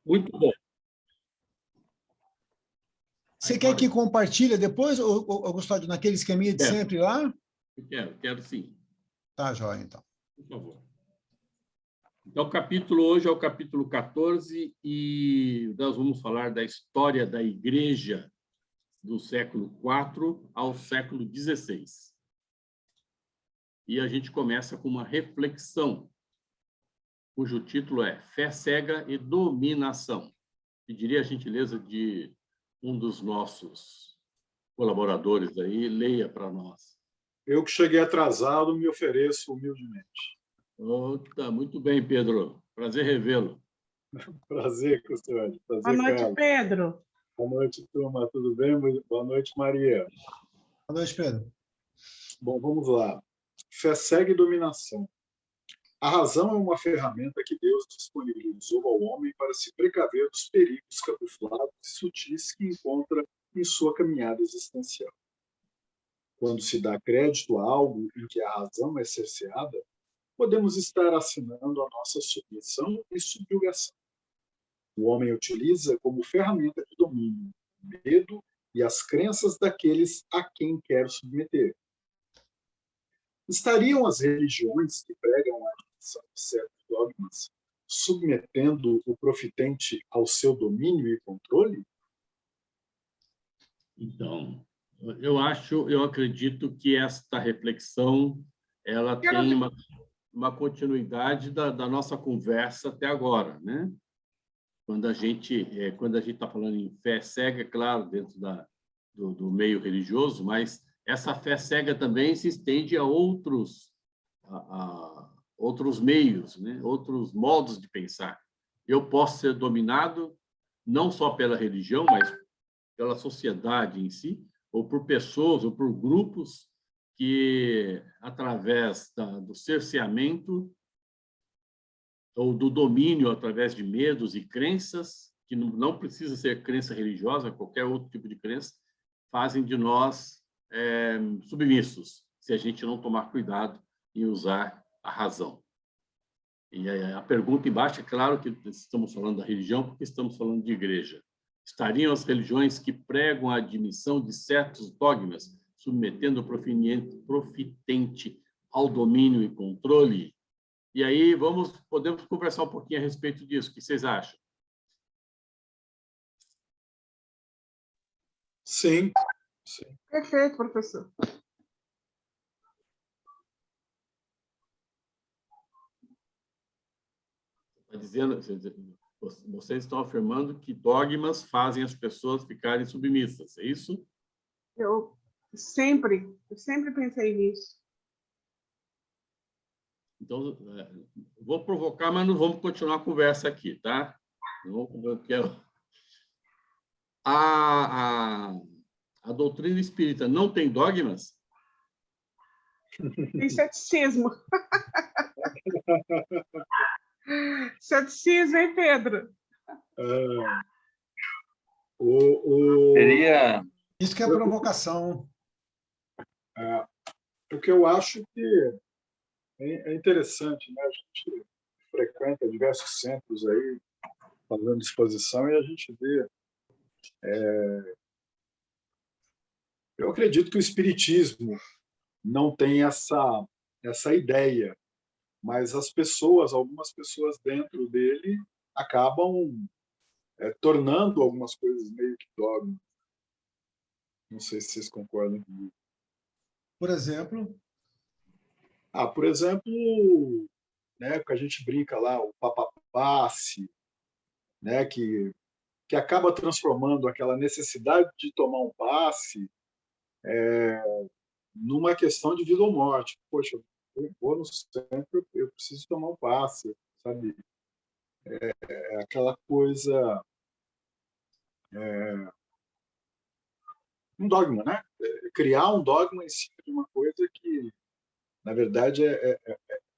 Muito bom. Você quer que compartilhe depois, ou Gustavo, naquele esqueminha de sempre lá? Quero sim. Tá, joia, então. Por favor. Então, o capítulo hoje é o capítulo 14 e nós vamos falar da história da Igreja do século IV ao século XVI. E a gente começa com uma reflexão, cujo título é Fé Cega e Dominação. Pediria a gentileza de um dos nossos colaboradores aí, leia para nós. Eu que cheguei atrasado, me ofereço humildemente. Tá, muito bem, Pedro. Prazer revê-lo. Prazer, Custódio. Boa noite, Carlos. Pedro. Boa noite, turma. Tudo bem? Boa noite, Maria. Boa noite, Pedro. Bom, vamos lá. Fé cega e dominação. A razão é uma ferramenta que Deus disponibilizou ao homem para se precaver dos perigos camuflados e sutis que encontra em sua caminhada existencial. Quando se dá crédito a algo em que a razão é cerceada, podemos estar assinando a nossa submissão e subjugação. O homem utiliza como ferramenta de domínio o medo e as crenças daqueles a quem quer submeter. Estariam as religiões que pregam a admissão de certos dogmas submetendo o profitente ao seu domínio e controle? Então, eu acredito que esta reflexão ela tem uma continuidade da nossa conversa até agora, né? Quando a gente está falando em fé cega, é claro, dentro do meio religioso, mas essa fé cega também se estende a outros meios, né? Outros modos de pensar. Eu posso ser dominado não só pela religião, mas pela sociedade em si, ou por pessoas, ou por grupos que, através do cerceamento ou do domínio através de medos e crenças, que não precisa ser crença religiosa, qualquer outro tipo de crença, fazem de nós submissos, se a gente não tomar cuidado em usar a razão. E a pergunta embaixo, é claro que estamos falando da religião, porque estamos falando de igreja. Estariam as religiões que pregam a admissão de certos dogmas, submetendo o profitente ao domínio e controle? E aí podemos conversar um pouquinho a respeito disso. O que vocês acham? Sim. Perfeito, professor. Está dizendo, vocês estão afirmando que dogmas fazem as pessoas ficarem submissas, é isso? Eu sempre pensei nisso. Então, vou provocar, mas não vamos continuar a conversa aqui, tá? A doutrina espírita não tem dogmas? Tem ceticismo. Ceticismo, hein, Pedro? Seria... Isso que é provocação. O que eu acho que é interessante, né? A gente frequenta diversos centros aí, fazendo exposição, e a gente vê... Eu acredito que o espiritismo não tem essa ideia, mas algumas pessoas dentro dele acabam tornando algumas coisas meio que dogma. Não sei se vocês concordam comigo. Por exemplo? Por exemplo, né, que a gente brinca lá, o papapasse, né, que acaba transformando aquela necessidade de tomar um passe numa questão de vida ou morte. Poxa, eu vou no centro, eu preciso tomar um passe, sabe? É aquela coisa... um dogma, né? Criar um dogma em cima de uma coisa que, na verdade,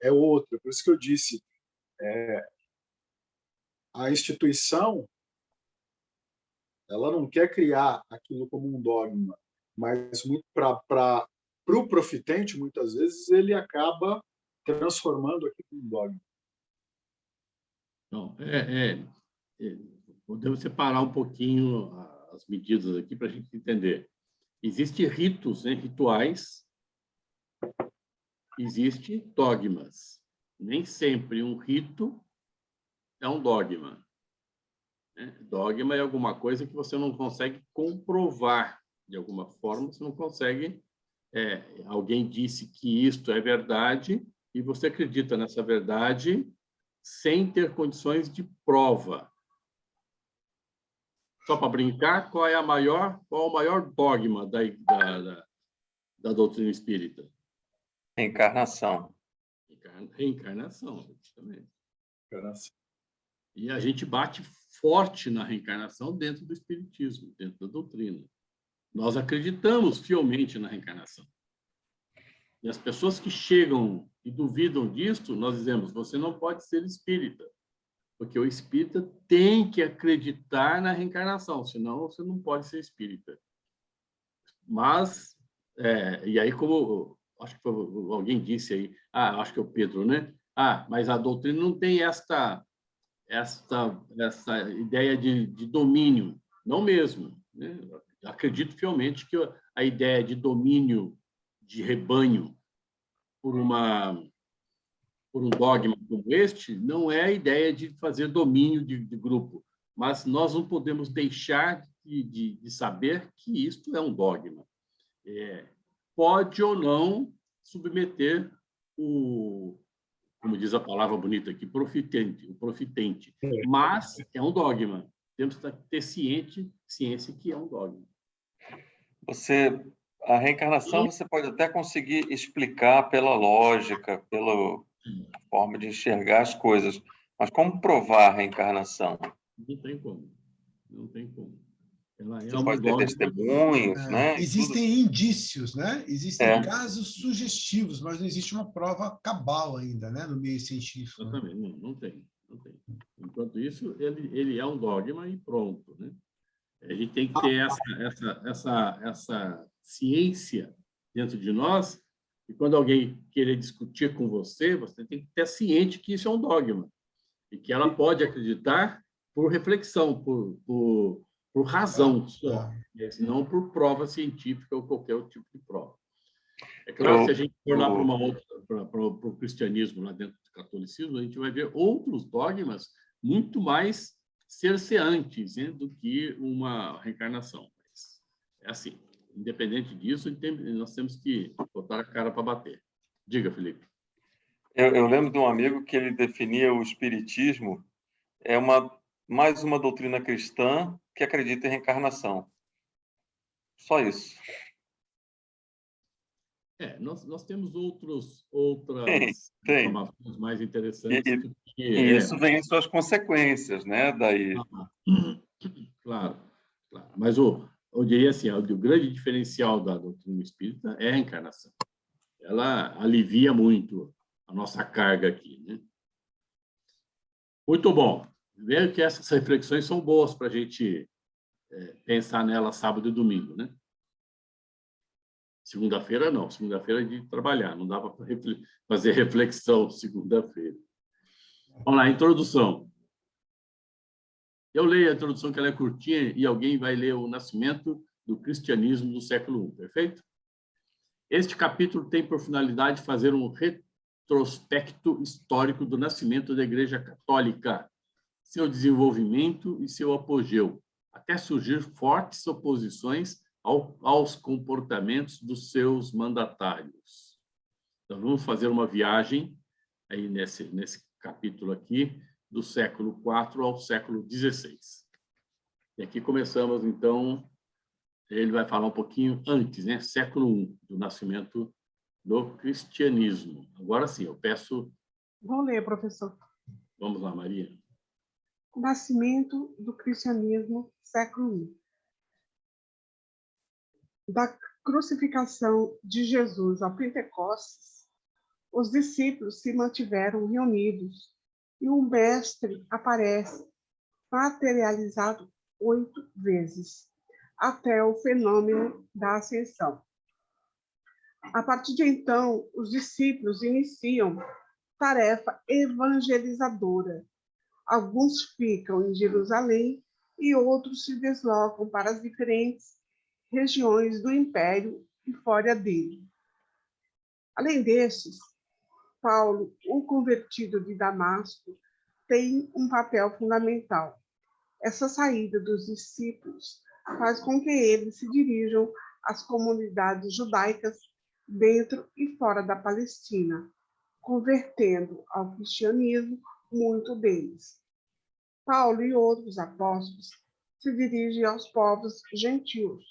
é outra. Por isso que eu disse, a instituição ela não quer criar aquilo como um dogma, mas muito para o profitente, muitas vezes, ele acaba transformando aquilo em um dogma. Não, Podemos separar um pouquinho as medidas aqui para a gente entender. Existem ritos, né, rituais, existem dogmas. Nem sempre um rito é um dogma. Né? Dogma é alguma coisa que você não consegue comprovar de alguma forma, você não consegue... alguém disse que isto é verdade e você acredita nessa verdade sem ter condições de prova. Só para brincar, qual é o maior dogma da doutrina espírita? Reencarnação. Reencarnação, justamente. Reencarnação. E a gente bate forte na reencarnação dentro do espiritismo, dentro da doutrina. Nós acreditamos fielmente na reencarnação. E as pessoas que chegam e duvidam disto, nós dizemos, você não pode ser espírita, porque o espírita tem que acreditar na reencarnação, senão você não pode ser espírita. Mas, e aí, como acho que alguém disse aí, acho que é o Pedro, né? Mas a doutrina não tem essa ideia de domínio. Não mesmo. Né? Acredito fielmente que a ideia de domínio de rebanho por um dogma como este não é a ideia de fazer domínio de grupo, mas nós não podemos deixar de saber que isto é um dogma. Pode ou não submeter como diz a palavra bonita aqui, o profitente, mas é um dogma. Temos que ter ciência que é um dogma. A reencarnação você pode até conseguir explicar pela lógica, pela forma de enxergar as coisas, mas como provar a reencarnação? Não tem como. Não tem como. Ela Você pode ter testemunhos, né? Existem indícios, né? Existem casos sugestivos, mas não existe uma prova cabal ainda, né? No meio científico. Exatamente. Não tem. Enquanto isso, ele é um dogma e pronto, né? A gente tem que ter essa ciência dentro de nós, e quando alguém querer discutir com você, você tem que ter ciente que isso é um dogma, e que ela pode acreditar por reflexão, por razão só, não por prova científica ou qualquer outro tipo de prova. É claro que se a gente for lá para o cristianismo, lá dentro do catolicismo, a gente vai ver outros dogmas muito mais cerceantes, né, do que uma reencarnação. Mas é assim, independente disso, nós temos que botar a cara para bater. Diga, Felipe. Eu lembro de um amigo que ele definia o espiritismo mais uma doutrina cristã que acredita em reencarnação. Só isso. Nós temos outras tem. informações mais interessantes. E isso vem em suas consequências, né? Daí. Claro. Mas eu diria assim, o grande diferencial da doutrina espírita é a reencarnação. Ela alivia muito a nossa carga aqui, né? Muito bom. Vejo que essas reflexões são boas para a gente pensar nelas sábado e domingo, né? Segunda-feira, não. Segunda-feira é de trabalhar. Não dá para fazer reflexão segunda-feira. Vamos lá, introdução. Eu leio a introdução, que ela é curtinha, e alguém vai ler o nascimento do cristianismo do século I, perfeito? Este capítulo tem por finalidade fazer um retrospecto histórico do nascimento da Igreja Católica, seu desenvolvimento e seu apogeu, até surgir fortes oposições aos comportamentos dos seus mandatários. Então, vamos fazer uma viagem aí nesse capítulo aqui, do século IV ao século XVI. E aqui começamos, então, ele vai falar um pouquinho antes, né? Século I, do nascimento do cristianismo. Agora sim, eu peço... Vou ler, professor. Vamos lá, Maria. Nascimento do cristianismo, século I. Da crucificação de Jesus ao Pentecostes, os discípulos se mantiveram reunidos e o mestre aparece materializado 8 vezes, até o fenômeno da ascensão. A partir de então, os discípulos iniciam tarefa evangelizadora. Alguns ficam em Jerusalém e outros se deslocam para as diferentes regiões do império e fora dele. Além destes, Paulo, o convertido de Damasco, tem um papel fundamental. Essa saída dos discípulos faz com que eles se dirijam às comunidades judaicas dentro e fora da Palestina, convertendo ao cristianismo muito deles. Paulo e outros apóstolos se dirigem aos povos gentios,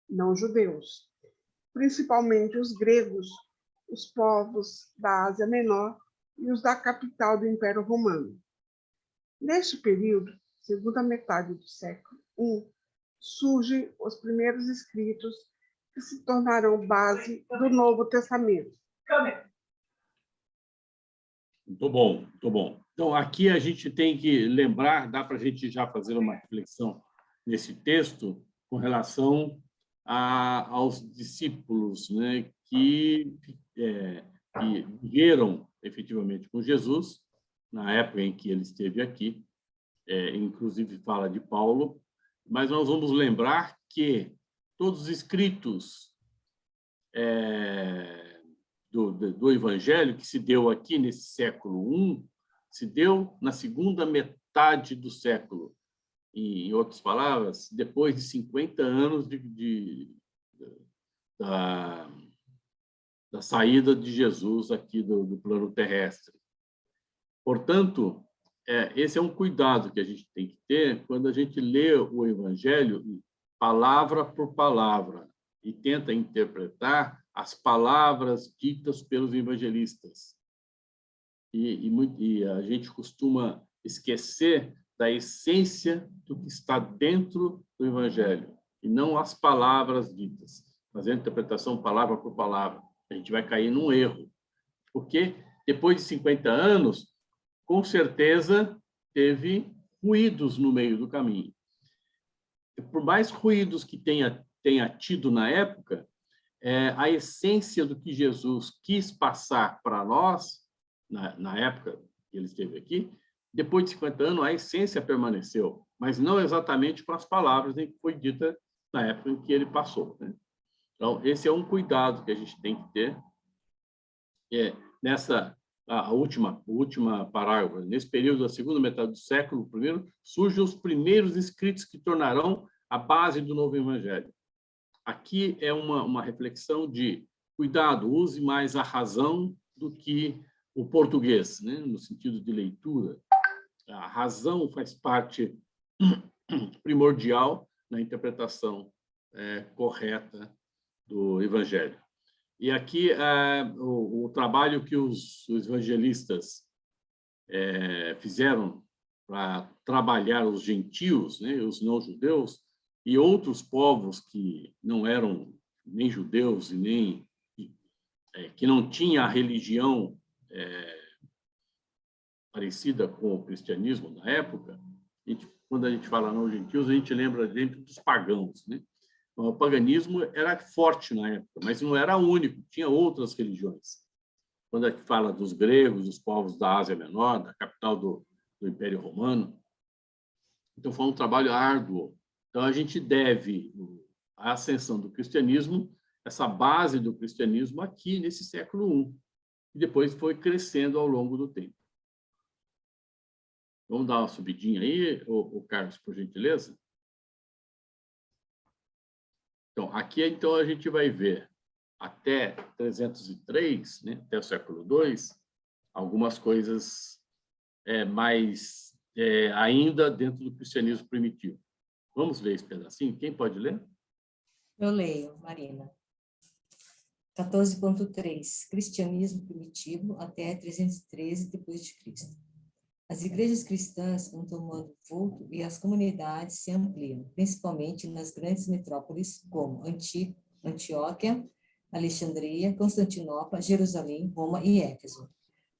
não judeus, principalmente os gregos, os povos da Ásia Menor e os da capital do Império Romano. Neste período, segunda metade do século I, surgem os primeiros escritos que se tornarão base do Novo Testamento. Muito bom, muito bom. Então, aqui a gente tem que lembrar, dá para a gente já fazer uma reflexão nesse texto com relação aos discípulos, né, que viveram efetivamente com Jesus, na época em que ele esteve aqui, inclusive fala de Paulo, mas nós vamos lembrar que todos os escritos do Evangelho que se deu aqui nesse século I, se deu na segunda metade do século. E, em outras palavras, depois de 50 anos da saída de Jesus aqui do plano terrestre. Portanto, esse é um cuidado que a gente tem que ter quando a gente lê o Evangelho palavra por palavra e tenta interpretar as palavras ditas pelos evangelistas. E a gente costuma esquecer da essência do que está dentro do Evangelho, e não as palavras ditas, fazendo interpretação palavra por palavra. A gente vai cair num erro, porque depois de 50 anos, com certeza, teve ruídos no meio do caminho. E por mais ruídos que tenha tido na época, a essência do que Jesus quis passar para nós, na época que ele esteve aqui, depois de 50 anos, a essência permaneceu, mas não exatamente com as palavras que foi dita na época em que ele passou, né? Então, esse é um cuidado que a gente tem que ter. A última parágrafo, nesse período da segunda metade do século I, surgem os primeiros escritos que tornarão a base do novo Evangelho. Aqui é uma reflexão de cuidado, use mais a razão do que o português, né? No sentido de leitura. A razão faz parte primordial na interpretação correta do Evangelho. E aqui o trabalho que os evangelistas fizeram para trabalhar os gentios, né, os não-judeus, e outros povos que não eram nem judeus e nem que não tinham a religião parecida com o cristianismo na época. Quando a gente fala não-gentios, a gente lembra dentro dos pagãos, né? O paganismo era forte na época, mas não era único, tinha outras religiões. Quando a gente fala dos gregos, dos povos da Ásia Menor, da capital do Império Romano, então foi um trabalho árduo. Então a gente deve a ascensão do cristianismo, essa base do cristianismo aqui nesse século I, e depois foi crescendo ao longo do tempo. Vamos dar uma subidinha aí, Carlos, por gentileza? Então, aqui a gente vai ver até 303, né, até o século II, algumas coisas mais ainda dentro do cristianismo primitivo. Vamos ler esse pedacinho? Quem pode ler? Eu leio, Marina. 14.3, Cristianismo primitivo até 313 d.C. As igrejas cristãs vão tomando vulto e as comunidades se ampliam, principalmente nas grandes metrópoles como Antioquia, Alexandria, Constantinopla, Jerusalém, Roma e Éfeso.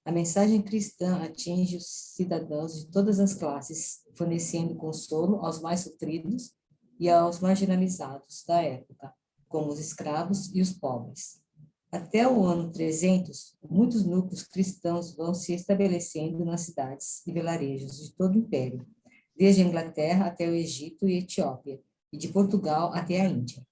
A mensagem cristã atinge os cidadãos de todas as classes, fornecendo consolo aos mais sofridos e aos marginalizados da época, como os escravos e os pobres. Até o ano 300, muitos núcleos cristãos vão se estabelecendo nas cidades e vilarejos de todo o Império, desde a Inglaterra até o Egito e Etiópia, e de Portugal até a Índia.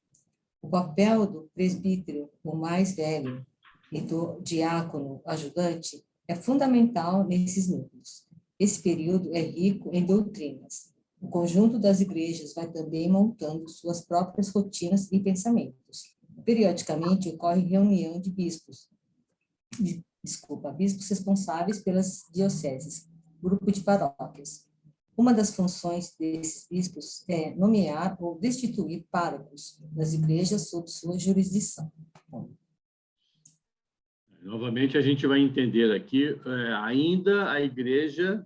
O papel do presbítero, o mais velho, e do diácono ajudante é fundamental nesses núcleos. Esse período é rico em doutrinas. O conjunto das igrejas vai também montando suas próprias rotinas e pensamentos. Periodicamente ocorre reunião de bispos, bispos responsáveis pelas dioceses, grupo de paróquias. Uma das funções desses bispos é nomear ou destituir párocos das igrejas sob sua jurisdição. Novamente, a gente vai entender aqui, ainda a igreja,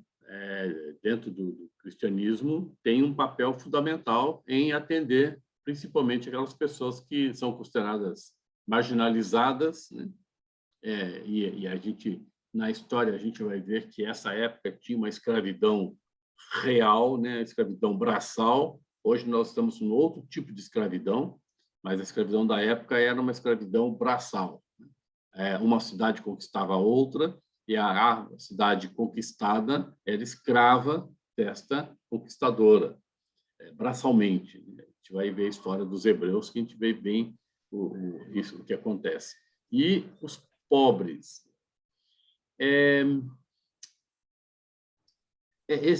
dentro do cristianismo, tem um papel fundamental em atender, principalmente, aquelas pessoas que são consideradas marginalizadas, né? E a gente, na história, a gente vai ver que essa época tinha uma escravidão real, né? Escravidão braçal. Hoje nós estamos num outro tipo de escravidão, mas a escravidão da época era uma escravidão braçal. Uma cidade conquistava a outra, e a cidade conquistada era escrava desta conquistadora, braçalmente. A gente vai ver a história dos hebreus, que a gente vê bem isso que acontece. E os pobres.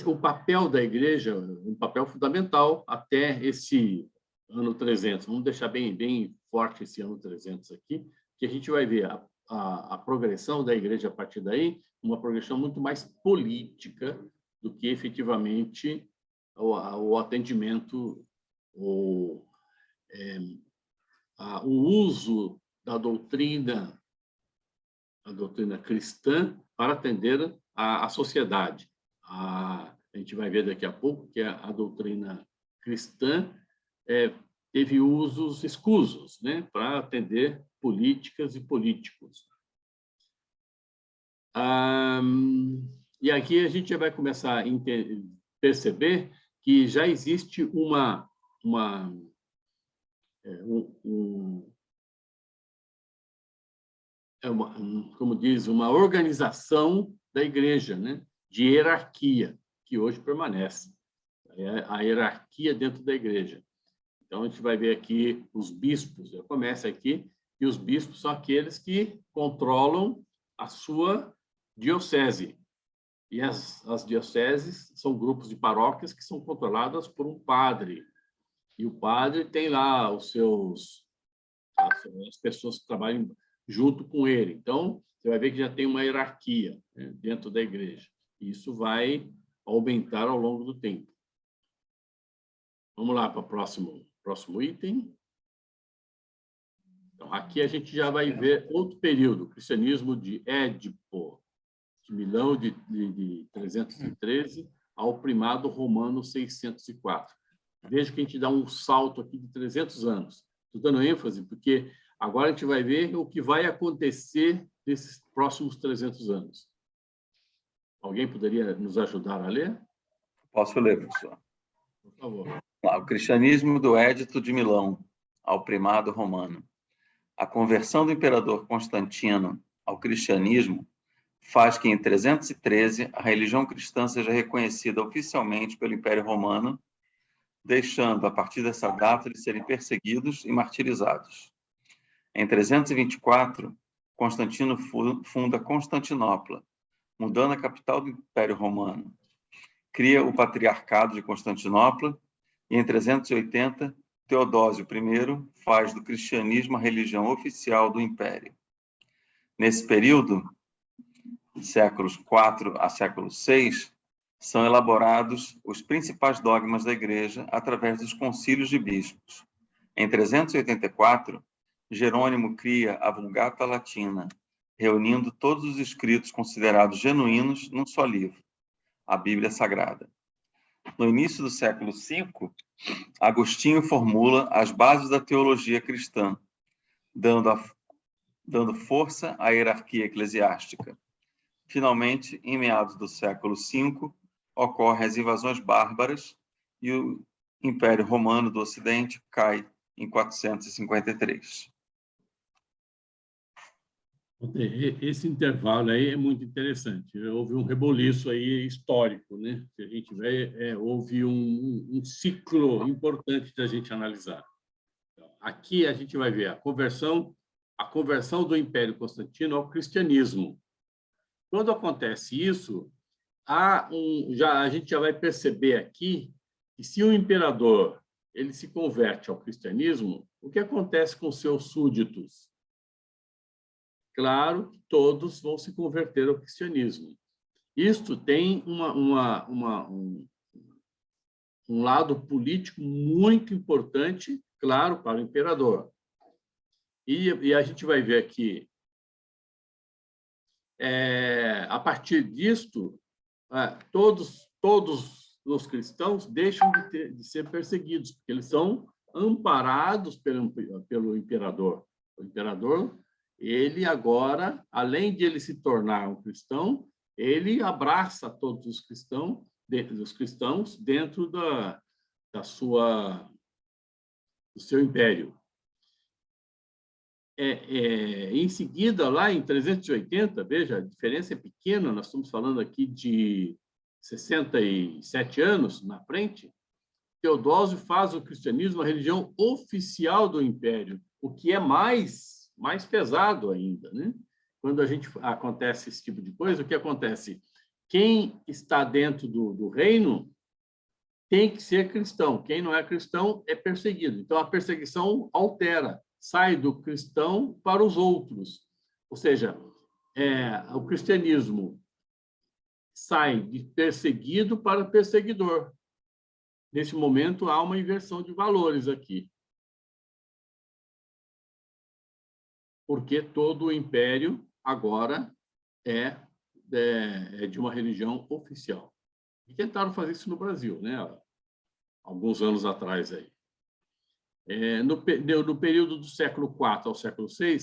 O papel da igreja, um papel fundamental até esse ano 300. Vamos deixar bem forte esse ano 300 aqui, que a gente vai ver a progressão da igreja a partir daí, uma progressão muito mais política do que efetivamente o atendimento, o uso da doutrina, a doutrina cristã para atender a sociedade. A gente vai ver daqui a pouco que a doutrina cristã teve usos escusos, né, para atender políticas e políticos. E aqui a gente já vai começar a perceber que já existe como diz, uma organização da igreja, né, de hierarquia, que hoje permanece. A hierarquia dentro da igreja. Então, a gente vai ver aqui os bispos. Eu começo aqui, e os bispos são aqueles que controlam a sua diocese. E as dioceses são grupos de paróquias que são controladas por um padre. E o padre tem lá as pessoas que trabalham junto com ele. Então, você vai ver que já tem uma hierarquia, né, dentro da igreja. E isso vai aumentar ao longo do tempo. Vamos lá para o próximo item. Então, aqui a gente já vai ver outro período, o cristianismo de Édipo, de Milão, de 313, ao primado romano 604. Veja que a gente dá um salto aqui de 300 anos. Estou dando ênfase porque agora a gente vai ver o que vai acontecer nesses próximos 300 anos. Alguém poderia nos ajudar a ler? Posso ler, professor? Por favor. O cristianismo do Édito de Milão ao primado romano. A conversão do imperador Constantino ao cristianismo faz que, em 313, a religião cristã seja reconhecida oficialmente pelo Império Romano, deixando, a partir dessa data, de serem perseguidos e martirizados. Em 324, Constantino funda Constantinopla, mudando a capital do Império Romano. Cria o Patriarcado de Constantinopla e, em 380, Teodósio I faz do cristianismo a religião oficial do Império. Nesse período, séculos IV a século VI, são elaborados os principais dogmas da Igreja através dos concílios de bispos. Em 384, Jerônimo cria a Vulgata Latina, reunindo todos os escritos considerados genuínos num só livro, a Bíblia Sagrada. No início do século V, Agostinho formula as bases da teologia cristã, dando força à hierarquia eclesiástica. Finalmente, em meados do século V, ocorrem as invasões bárbaras e o Império Romano do Ocidente cai em 453. Esse intervalo aí é muito interessante. Houve um reboliço aí histórico, né? Que a gente vê, houve um ciclo importante da gente analisar. Aqui a gente vai ver a conversão do Império Constantino ao cristianismo. Quando acontece isso, a gente já vai perceber aqui que se o imperador ele se converte ao cristianismo, o que acontece com seus súditos? Claro que todos vão se converter ao cristianismo. Isto tem um lado político muito importante, claro, para o imperador. E a gente vai ver aqui, a partir disto, todos os cristãos deixam de ser perseguidos, porque eles são amparados pelo imperador. O imperador, ele agora, além de ele se tornar um cristão, ele abraça todos os cristãos dentro do seu império. Em seguida, lá em 380, veja, a diferença é pequena, nós estamos falando aqui de 67 anos na frente, Teodósio faz o cristianismo a religião oficial do império, o que é mais pesado ainda, né? Quando acontece esse tipo de coisa, o que acontece? Quem está dentro do reino tem que ser cristão. Quem não é cristão é perseguido. Então, a perseguição altera, sai do cristão para os outros. Ou seja, o cristianismo sai de perseguido para perseguidor. Nesse momento, há uma inversão de valores aqui. Porque todo o império agora é de uma religião oficial. E tentaram fazer isso no Brasil, né? Alguns anos atrás aí. No período do século IV ao século VI,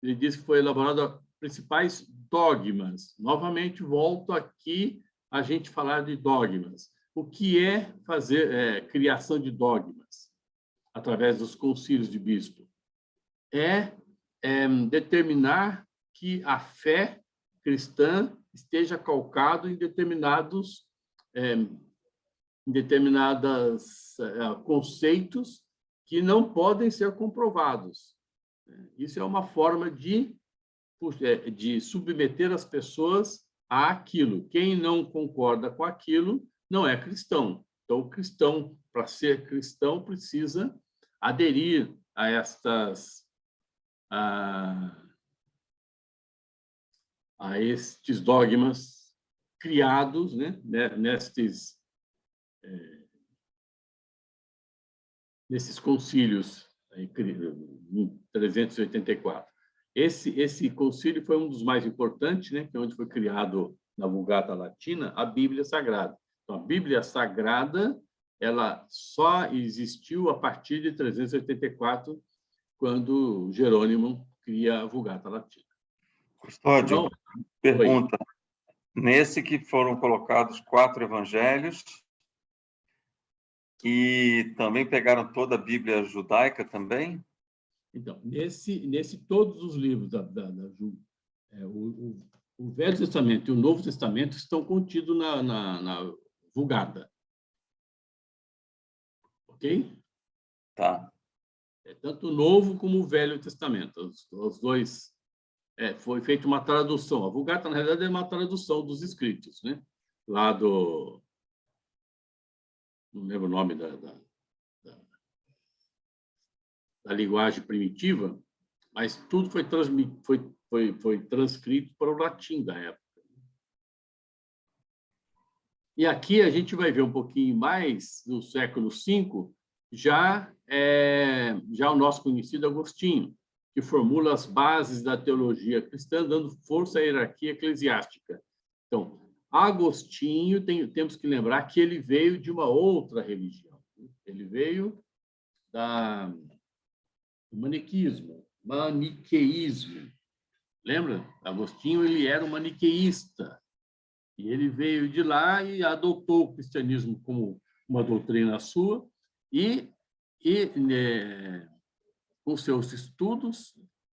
ele diz que foi elaborado principais dogmas. Novamente, volto aqui a gente falar de dogmas. O que é fazer criação de dogmas? Através dos concílios de bispo. Determinar que a fé cristã esteja calcado em determinados conceitos que não podem ser comprovados. Isso é uma forma de submeter as pessoas àquilo. Quem não concorda com aquilo não é cristão. Então, o cristão, para ser cristão, precisa aderir a estes dogmas criados, né, nesses concílios em 384. Esse concílio foi um dos mais importantes, né, que é onde foi criado na Vulgata Latina a Bíblia Sagrada. Então, a Bíblia Sagrada ela só existiu a partir de 384, quando Jerônimo cria a Vulgata Latina. Custódio, então, pergunta. Nesse que foram colocados 4 evangelhos e também pegaram toda a Bíblia judaica também? Então, nesse todos os livros o Velho Testamento e o Novo Testamento estão contidos na Vulgata. Ok? Tá. Tanto o Novo como o Velho Testamento. Os dois... foi feita uma tradução. A Vulgata, na realidade, é uma tradução dos escritos, né? Lá do... Não lembro o nome da linguagem primitiva, mas tudo foi transcrito para o latim da época. E aqui a gente vai ver um pouquinho mais, no século V, já o nosso conhecido Agostinho, que formula as bases da teologia cristã, dando força à hierarquia eclesiástica. Então, Agostinho, temos que lembrar que ele veio de uma outra religião. Ele veio do maniqueísmo. Lembra? Agostinho ele era um maniqueísta. E ele veio de lá e adotou o cristianismo como uma doutrina sua e com seus estudos,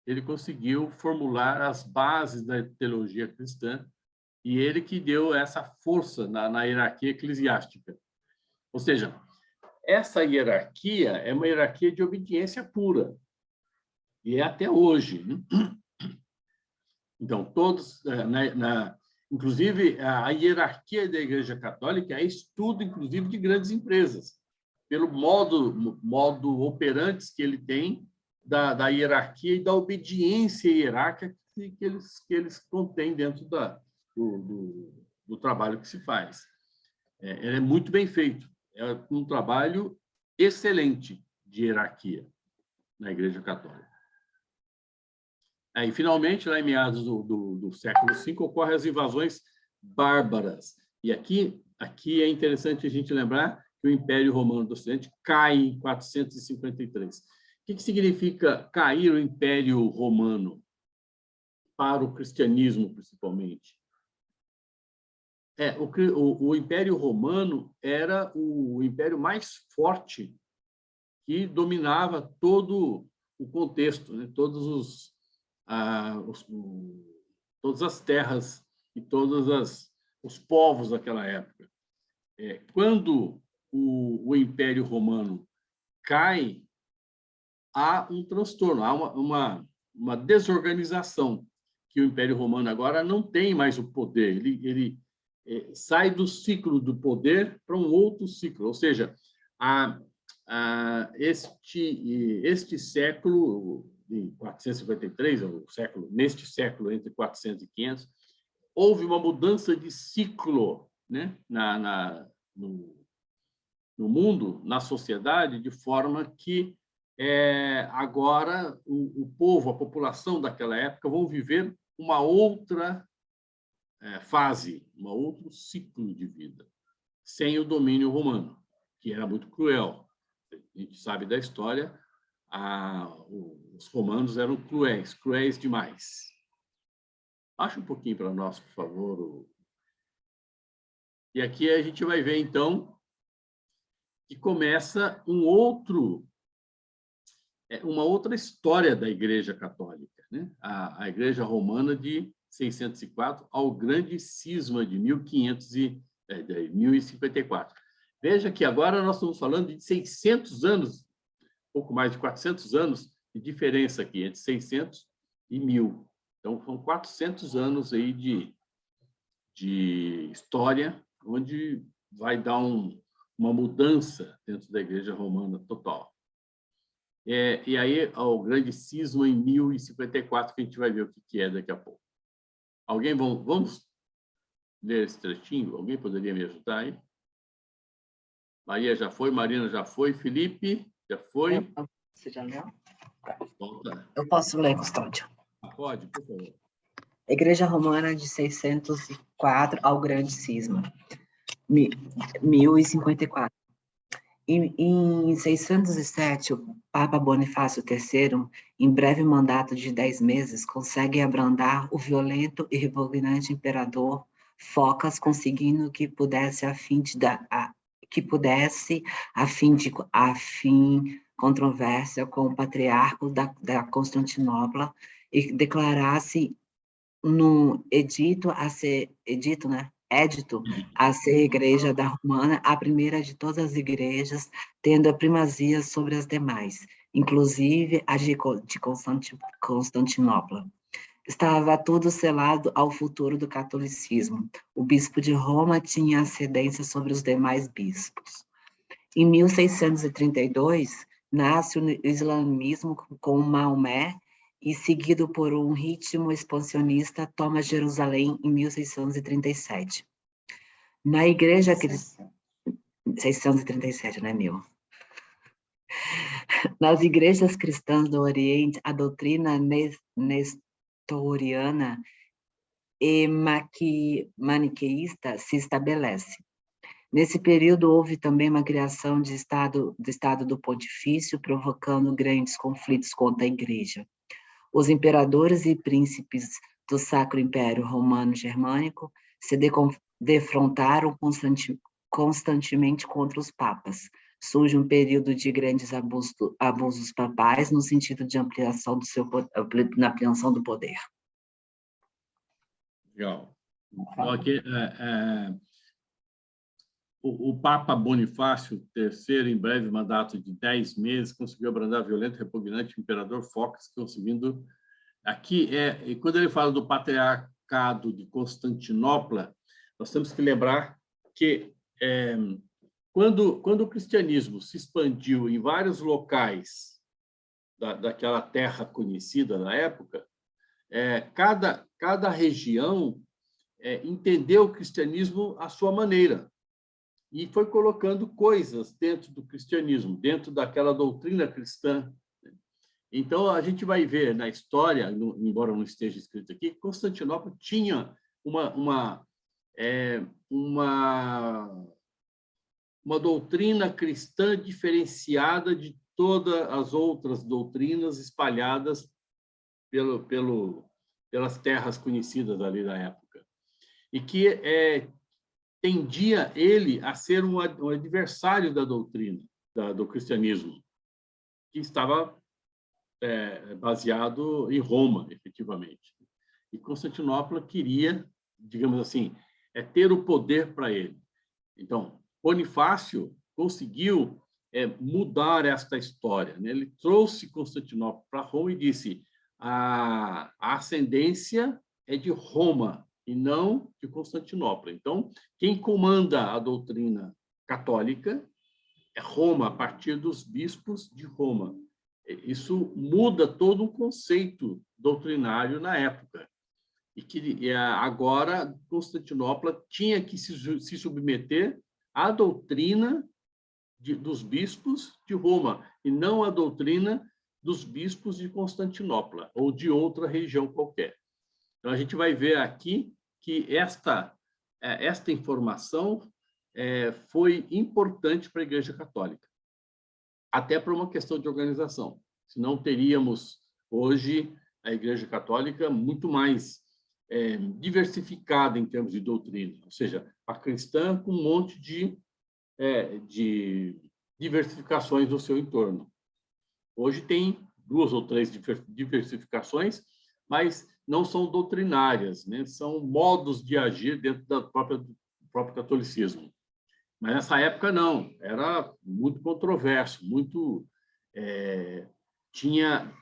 ele conseguiu formular as bases da teologia cristã, e ele que deu essa força na hierarquia eclesiástica. Ou seja, essa hierarquia é uma hierarquia de obediência pura, e é até hoje, né? Então, todos, inclusive, a hierarquia da Igreja Católica é estudo, inclusive, de grandes empresas, pelo modo operantes que ele tem da hierarquia e da obediência hierárquica que eles contêm dentro do trabalho que se faz. Ele é muito bem feito. É um trabalho excelente de hierarquia na Igreja Católica. E, finalmente, lá em meados do século V, ocorrem as invasões bárbaras. E aqui é interessante a gente lembrar que o Império Romano do Ocidente cai em 453. O que significa cair o Império Romano para o cristianismo, principalmente? O Império Romano era o império mais forte que dominava todo o contexto, né? Todas as terras e todos os povos daquela época. Quando o Império Romano cai, há um transtorno, há uma desorganização, que o Império Romano agora não tem mais o poder, ele sai do ciclo do poder para um outro ciclo, ou seja, este século, em 453, neste século entre 400 e 500, houve uma mudança de ciclo, né, no mundo, na sociedade, de forma que agora o povo, a população daquela época vão viver uma outra fase, um outro ciclo de vida, sem o domínio romano, que era muito cruel. A gente sabe da história, os romanos eram cruéis demais. Baixa um pouquinho para nós, por favor. E aqui a gente vai ver, então, que começa uma outra história da Igreja Católica, né? A Igreja Romana de 604 ao grande cisma de 1054. Veja que agora nós estamos falando de 600 anos, pouco mais de 400 anos de diferença aqui, entre 600 e 1000. Então, são 400 anos aí de história, onde vai dar uma mudança dentro da Igreja Romana total. E aí, o grande cisma em 1054, que a gente vai ver o que é daqui a pouco. Vamos ler esse trechinho? Alguém poderia me ajudar aí? Maria já foi, Marina já foi, Felipe já foi. Você já leu? Volta. Eu posso ler, Custódio. Pode, por favor. Igreja Romana de 604 ao grande cisma, 1054. Em 607, o Papa Bonifácio III, em breve mandato de 10 meses, consegue abrandar o violento e repugnante imperador Focas, conseguindo que pudesse, a fim controvérsia com o patriarca da Constantinopla, e declarasse no edito a ser igreja da Romana, a primeira de todas as igrejas, tendo a primazia sobre as demais, inclusive a de Constantinopla. Estava tudo selado ao futuro do catolicismo. O bispo de Roma tinha ascendência sobre os demais bispos. Em 1632, nasce o islamismo com Maomé, e, seguido por um ritmo expansionista, toma Jerusalém em 1637. Na igreja cristã... 637, não é 1000. Nas igrejas cristãs do Oriente, a doutrina nestoriana e maniqueísta se estabelece. Nesse período, houve também uma criação do Estado do Pontifício, provocando grandes conflitos contra a igreja. Os imperadores e príncipes do Sacro Império Romano Germânico se defrontaram constantemente contra os papas, surge um período de grandes abusos papais no sentido de ampliação na ampliação do poder. Legal. Então, aqui, o Papa Bonifácio III, em breve mandato de 10 meses, conseguiu abrandar violento e repugnante o imperador Fox, conseguindo... Aqui, e quando ele fala do patriarcado de Constantinopla, nós temos que lembrar que quando o cristianismo se expandiu em vários locais daquela terra conhecida na época, cada região entendeu o cristianismo à sua maneira e foi colocando coisas dentro do cristianismo, dentro daquela doutrina cristã. Então, a gente vai ver na história, embora não esteja escrito aqui, Constantinopla tinha uma doutrina cristã diferenciada de todas as outras doutrinas espalhadas pelas terras conhecidas ali da época. E que tendia ele a ser um adversário da doutrina, do cristianismo, que estava baseado em Roma, efetivamente. E Constantinopla queria, digamos assim, ter o poder para ele. Então, Bonifácio conseguiu mudar esta história, né? Ele trouxe Constantinopla para Roma e disse: a ascendência é de Roma e não de Constantinopla. Então, quem comanda a doutrina católica é Roma, a partir dos bispos de Roma. Isso muda todo um conceito doutrinário na época. E que agora Constantinopla tinha que se submeter à doutrina dos bispos de Roma, e não à doutrina dos bispos de Constantinopla, ou de outra região qualquer. Então, a gente vai ver aqui que esta informação foi importante para a Igreja Católica, até por uma questão de organização. Senão teríamos, hoje, a Igreja Católica muito mais diversificada em termos de doutrina, ou seja, a cristã com um monte de diversificações no seu entorno. Hoje tem 2 ou 3 diversificações, mas não são doutrinárias, né? São modos de agir dentro do próprio catolicismo. Mas nessa época não, era muito controverso, muito tinha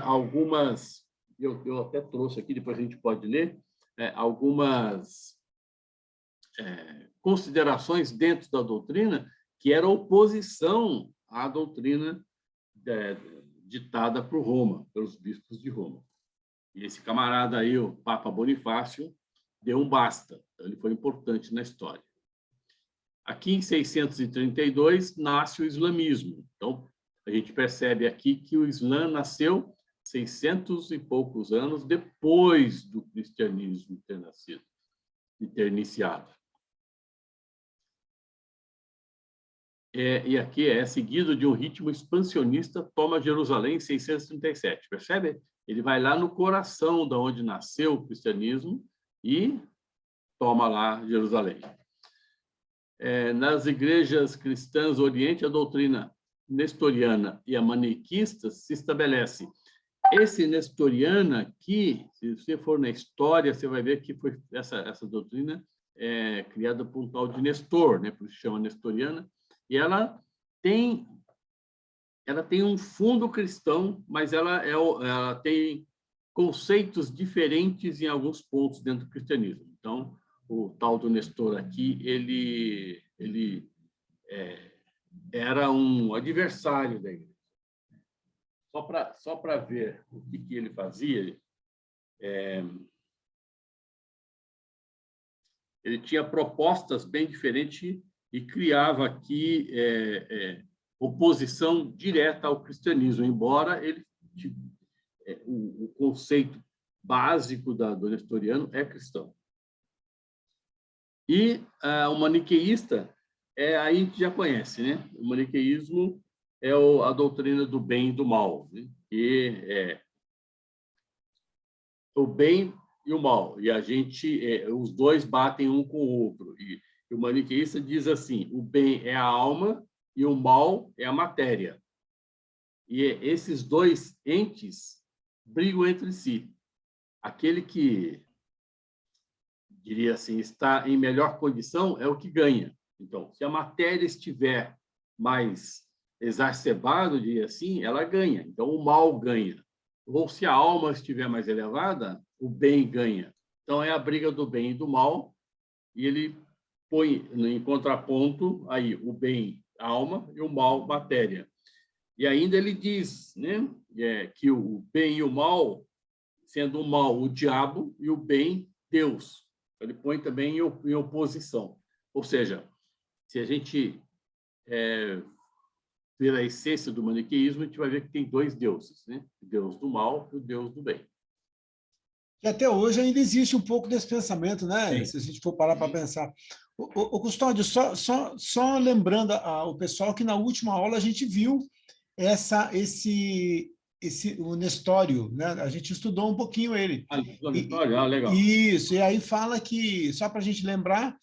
algumas, eu até trouxe aqui, depois a gente pode ler, algumas considerações dentro da doutrina que era oposição à doutrina ditada por Roma, pelos bispos de Roma. E esse camarada aí, o Papa Bonifácio, deu um basta. Então, ele foi importante na história. Aqui, em 632, nasce o islamismo. Então, a gente percebe aqui que o Islã nasceu 600 e poucos anos depois do cristianismo ter iniciado. E aqui seguido de um ritmo expansionista, toma Jerusalém em 637. Percebe? Ele vai lá no coração de onde nasceu o cristianismo e toma lá Jerusalém. Nas igrejas cristãs do Oriente, a doutrina nestoriana e a maniquista se estabelece. Esse nestoriana aqui, se você for na história, você vai ver que foi essa doutrina criada por um tal de Nestor, né? Por isso se chama nestoriana, e ela tem um fundo cristão, mas ela tem conceitos diferentes em alguns pontos dentro do cristianismo. Então, o tal do Nestor aqui, ele era um adversário da igreja. Só para ver o que ele fazia, ele tinha propostas bem diferentes e criava aqui oposição direta ao cristianismo, embora o conceito básico do nestoriano é cristão. E o maniqueísta, aí a gente já conhece, né? O maniqueísmo é a doutrina do bem e do mal, né? E o bem e o mal, e os dois batem um com o outro. E o maniqueísta diz assim: o bem é a alma e o mal é a matéria. E esses dois entes brigam entre si. Aquele que, diria assim, está em melhor condição é o que ganha. Então, se a matéria estiver mais exacerbada, diria assim, ela ganha. Então, o mal ganha. Ou se a alma estiver mais elevada, o bem ganha. Então, é a briga do bem e do mal, e ele põe em contraponto aí o bem, alma, e o mal, matéria. E ainda ele diz, né, que o bem e o mal, sendo o mal o diabo e o bem Deus. Ele põe também em oposição. Ou seja, se a gente ver a essência do maniqueísmo, a gente vai ver que tem dois deuses, né? O Deus do mal e o Deus do bem. E até hoje ainda existe um pouco desse pensamento, né? Sim. Se a gente for parar para pensar. O Custódio, só lembrando o pessoal que na última aula a gente viu o Nestório, né? A gente estudou um pouquinho ele. Legal. Isso, e aí fala que, só para a gente lembrar,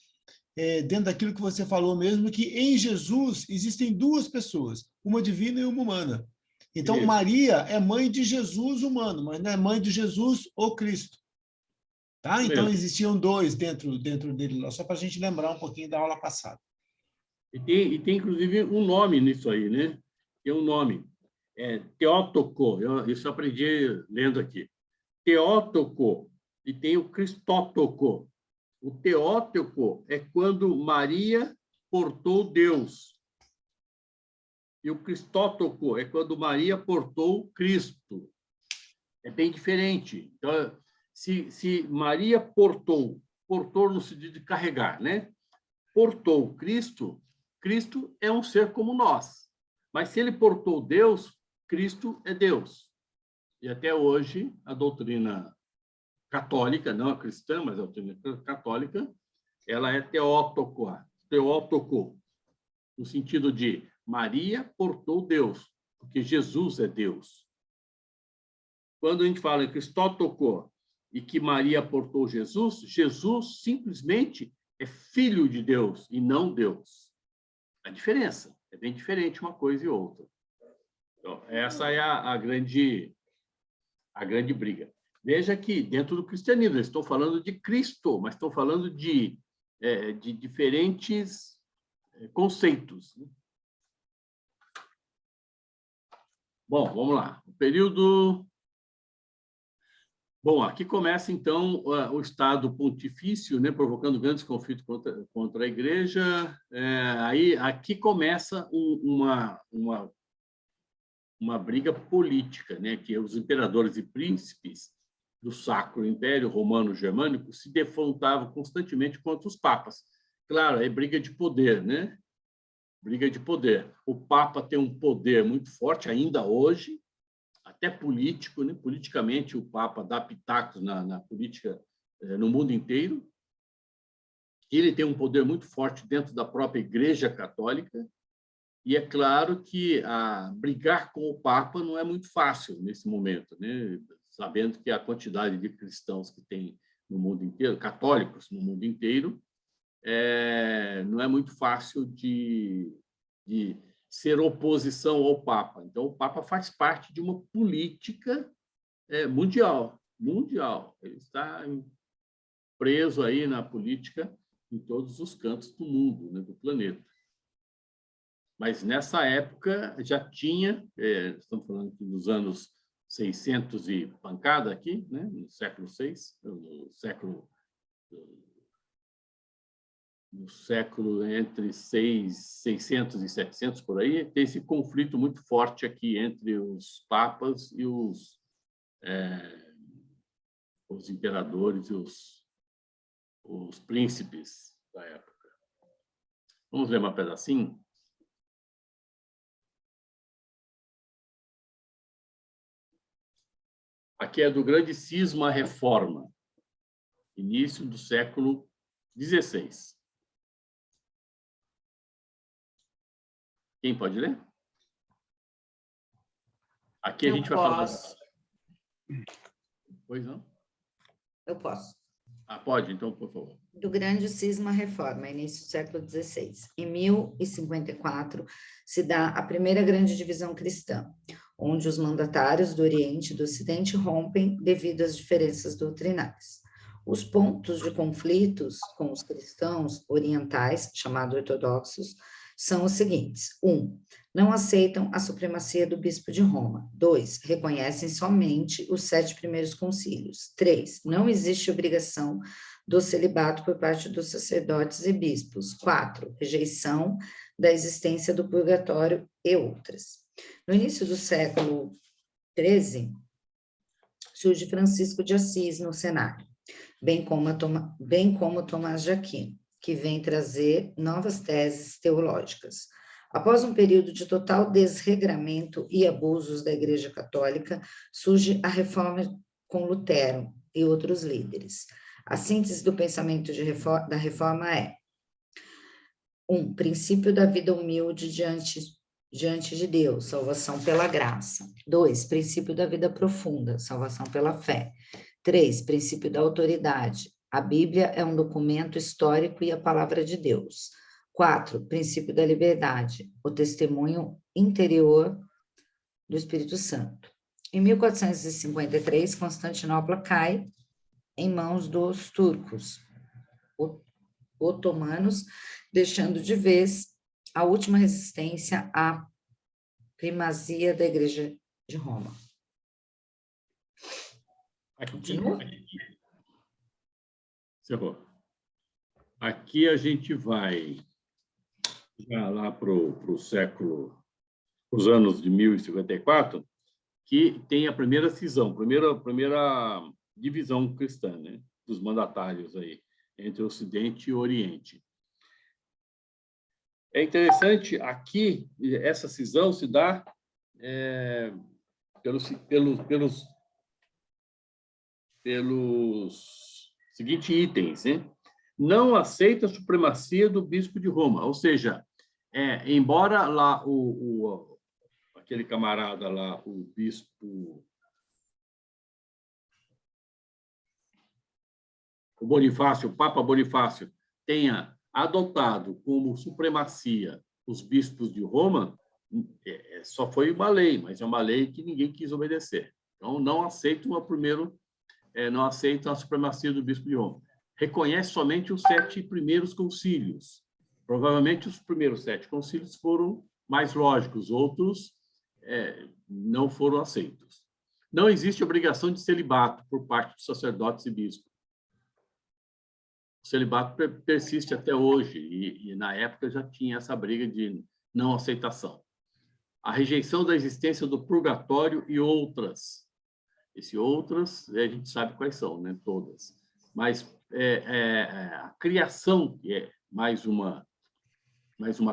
dentro daquilo que você falou mesmo, que em Jesus existem duas pessoas, uma divina e uma humana. Então, Isso. Maria é mãe de Jesus humano, mas não é mãe de Jesus, o Cristo. Tá? Então, existiam dois dentro dele, só para a gente lembrar um pouquinho da aula passada. E tem, inclusive, um nome nisso aí, né? Tem um nome. Teótoco. Isso eu aprendi lendo aqui. Teótoco. E tem o Cristótoco. O Teótoco é quando Maria portou Deus. E o Cristótoco é quando Maria portou Cristo. É bem diferente. Então, se Maria portou no sentido de carregar, né? Portou Cristo, Cristo é um ser como nós. Mas se ele portou Deus, Cristo é Deus. E até hoje, a doutrina católica, não a cristã, mas a doutrina católica, ela é teótoco, no sentido de Maria portou Deus, porque Jesus é Deus. Quando a gente fala em Cristótoco e que Maria portou Jesus, Jesus simplesmente é filho de Deus e não Deus. A diferença é bem diferente uma coisa e outra. Então, essa é a grande briga. Veja que dentro do cristianismo, eles estão falando de Cristo, mas estão falando de diferentes conceitos. Bom, vamos lá. O período... Bom, aqui começa, então, o Estado pontifício, né, provocando grandes conflitos contra a Igreja. Aqui começa uma briga política, né, que os imperadores e príncipes do Sacro Império Romano-Germânico se defrontavam constantemente contra os papas. Claro, é briga de poder, né? Briga de poder. O Papa tem um poder muito forte ainda hoje, até político, né? Politicamente, o Papa dá pitacos na política no mundo inteiro. Ele tem um poder muito forte dentro da própria Igreja Católica, e é claro que brigar com o Papa não é muito fácil nesse momento, né? Sabendo que a quantidade de cristãos que tem no mundo inteiro, católicos no mundo inteiro, não é muito fácil de ser oposição ao Papa. Então, o Papa faz parte de uma política mundial. Ele está preso aí na política em todos os cantos do mundo, né, do planeta. Mas, nessa época, já tinha, estamos falando aqui dos anos 600 e pancada aqui, né, no século VI, no século entre 600 e 700, por aí, tem esse conflito muito forte aqui entre os papas e os imperadores e os príncipes da época. Vamos ler um pedacinho? Aqui é do Grande Cisma Reforma, início do século XVI. Quem pode ler? Aqui a gente vai falar... Pois não? Eu posso. Pode, então, por favor. do grande cisma reforma, início do século XVI. Em 1054, se dá a primeira grande divisão cristã, onde os mandatários do Oriente e do Ocidente rompem devido às diferenças doutrinárias. Os pontos de conflitos com os cristãos orientais, chamados ortodoxos, são os seguintes: 1. Não aceitam a supremacia do bispo de Roma. 2. Reconhecem somente os 7 primeiros concílios. 3. Não existe obrigação do celibato por parte dos sacerdotes e bispos. 4. Rejeição da existência do purgatório e outras. No início do século XIII, surge Francisco de Assis no cenário, bem como Tomás de Aquino, que vem trazer novas teses teológicas. Após um período de total desregramento e abusos da Igreja Católica, surge a reforma com Lutero e outros líderes. A síntese do pensamento da reforma é: 1. Princípio da vida humilde diante de Deus, salvação pela graça. 2. Princípio da vida profunda, salvação pela fé. 3. Princípio da autoridade. A Bíblia é um documento histórico e a palavra de Deus. 4. Princípio da liberdade, o testemunho interior do Espírito Santo. Em 1453, Constantinopla cai em mãos dos turcos otomanos, deixando de vez a última resistência à primazia da Igreja de Roma. Continua? Encerrou. Aqui a gente vai já lá para o século, os anos de 1054, que tem a primeira cisão, primeira divisão cristã, né, dos mandatários aí, entre Ocidente e Oriente. É interessante, aqui, essa cisão se dá pelos seguintes itens, né? Não aceita a supremacia do bispo de Roma, ou seja, embora lá aquele camarada lá, o bispo, o Papa Bonifácio, tenha adotado como supremacia os bispos de Roma, só foi uma lei, mas é uma lei que ninguém quis obedecer. Então, não aceitam a supremacia do bispo de Roma. Reconhece somente os 7 primeiros concílios. Provavelmente os primeiros 7 concílios foram mais lógicos, outros não foram aceitos. Não existe obrigação de celibato por parte dos sacerdotes e bispos. O celibato persiste até hoje, e na época já tinha essa briga de não aceitação. A rejeição da existência do purgatório e outras. Esse outras, a gente sabe quais são, né? Todas. Mas a criação, que é mais uma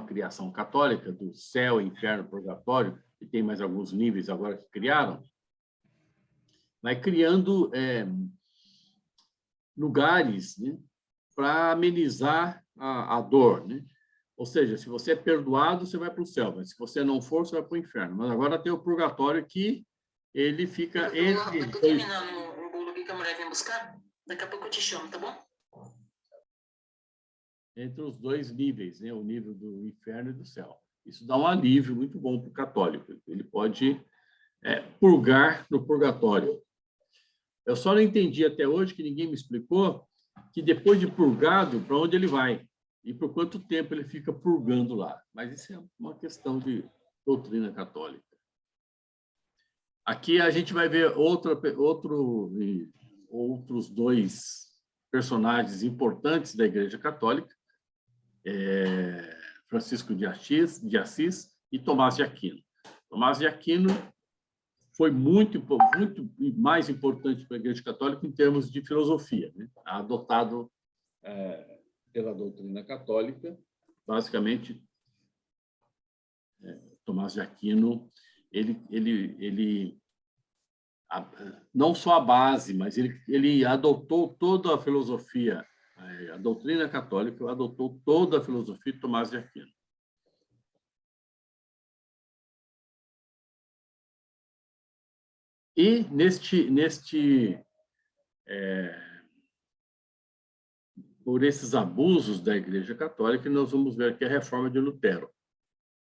criação católica, do céu, inferno, purgatório, e tem mais alguns níveis agora que criaram, vai criando lugares, né, para amenizar a dor, né? Ou seja, se você é perdoado, você vai para o céu, mas se você não for, você vai para o inferno. Mas agora tem o purgatório, que ele fica entre... Eu tô terminando um bolo aqui que a mulher vem buscar. Daqui a pouco eu te chamo, tá bom? Entre os 2 níveis, né? O nível do inferno e do céu. Isso dá um alívio muito bom para o católico. Ele pode purgar no purgatório. Eu só não entendi até hoje, que ninguém me explicou, que depois de purgado, para onde ele vai? E por quanto tempo ele fica purgando lá? Mas isso é uma questão de doutrina católica. Aqui a gente vai ver outros 2 personagens importantes da Igreja Católica, Francisco de Assis e Tomás de Aquino. Tomás de Aquino foi muito mais importante para a Igreja Católica em termos de filosofia, né? Adotado pela doutrina católica, basicamente, Tomás de Aquino, ele não só a base, mas ele adotou toda a filosofia, a doutrina católica adotou toda a filosofia de Tomás de Aquino. E por esses abusos da Igreja Católica, nós vamos ver aqui a reforma de Lutero,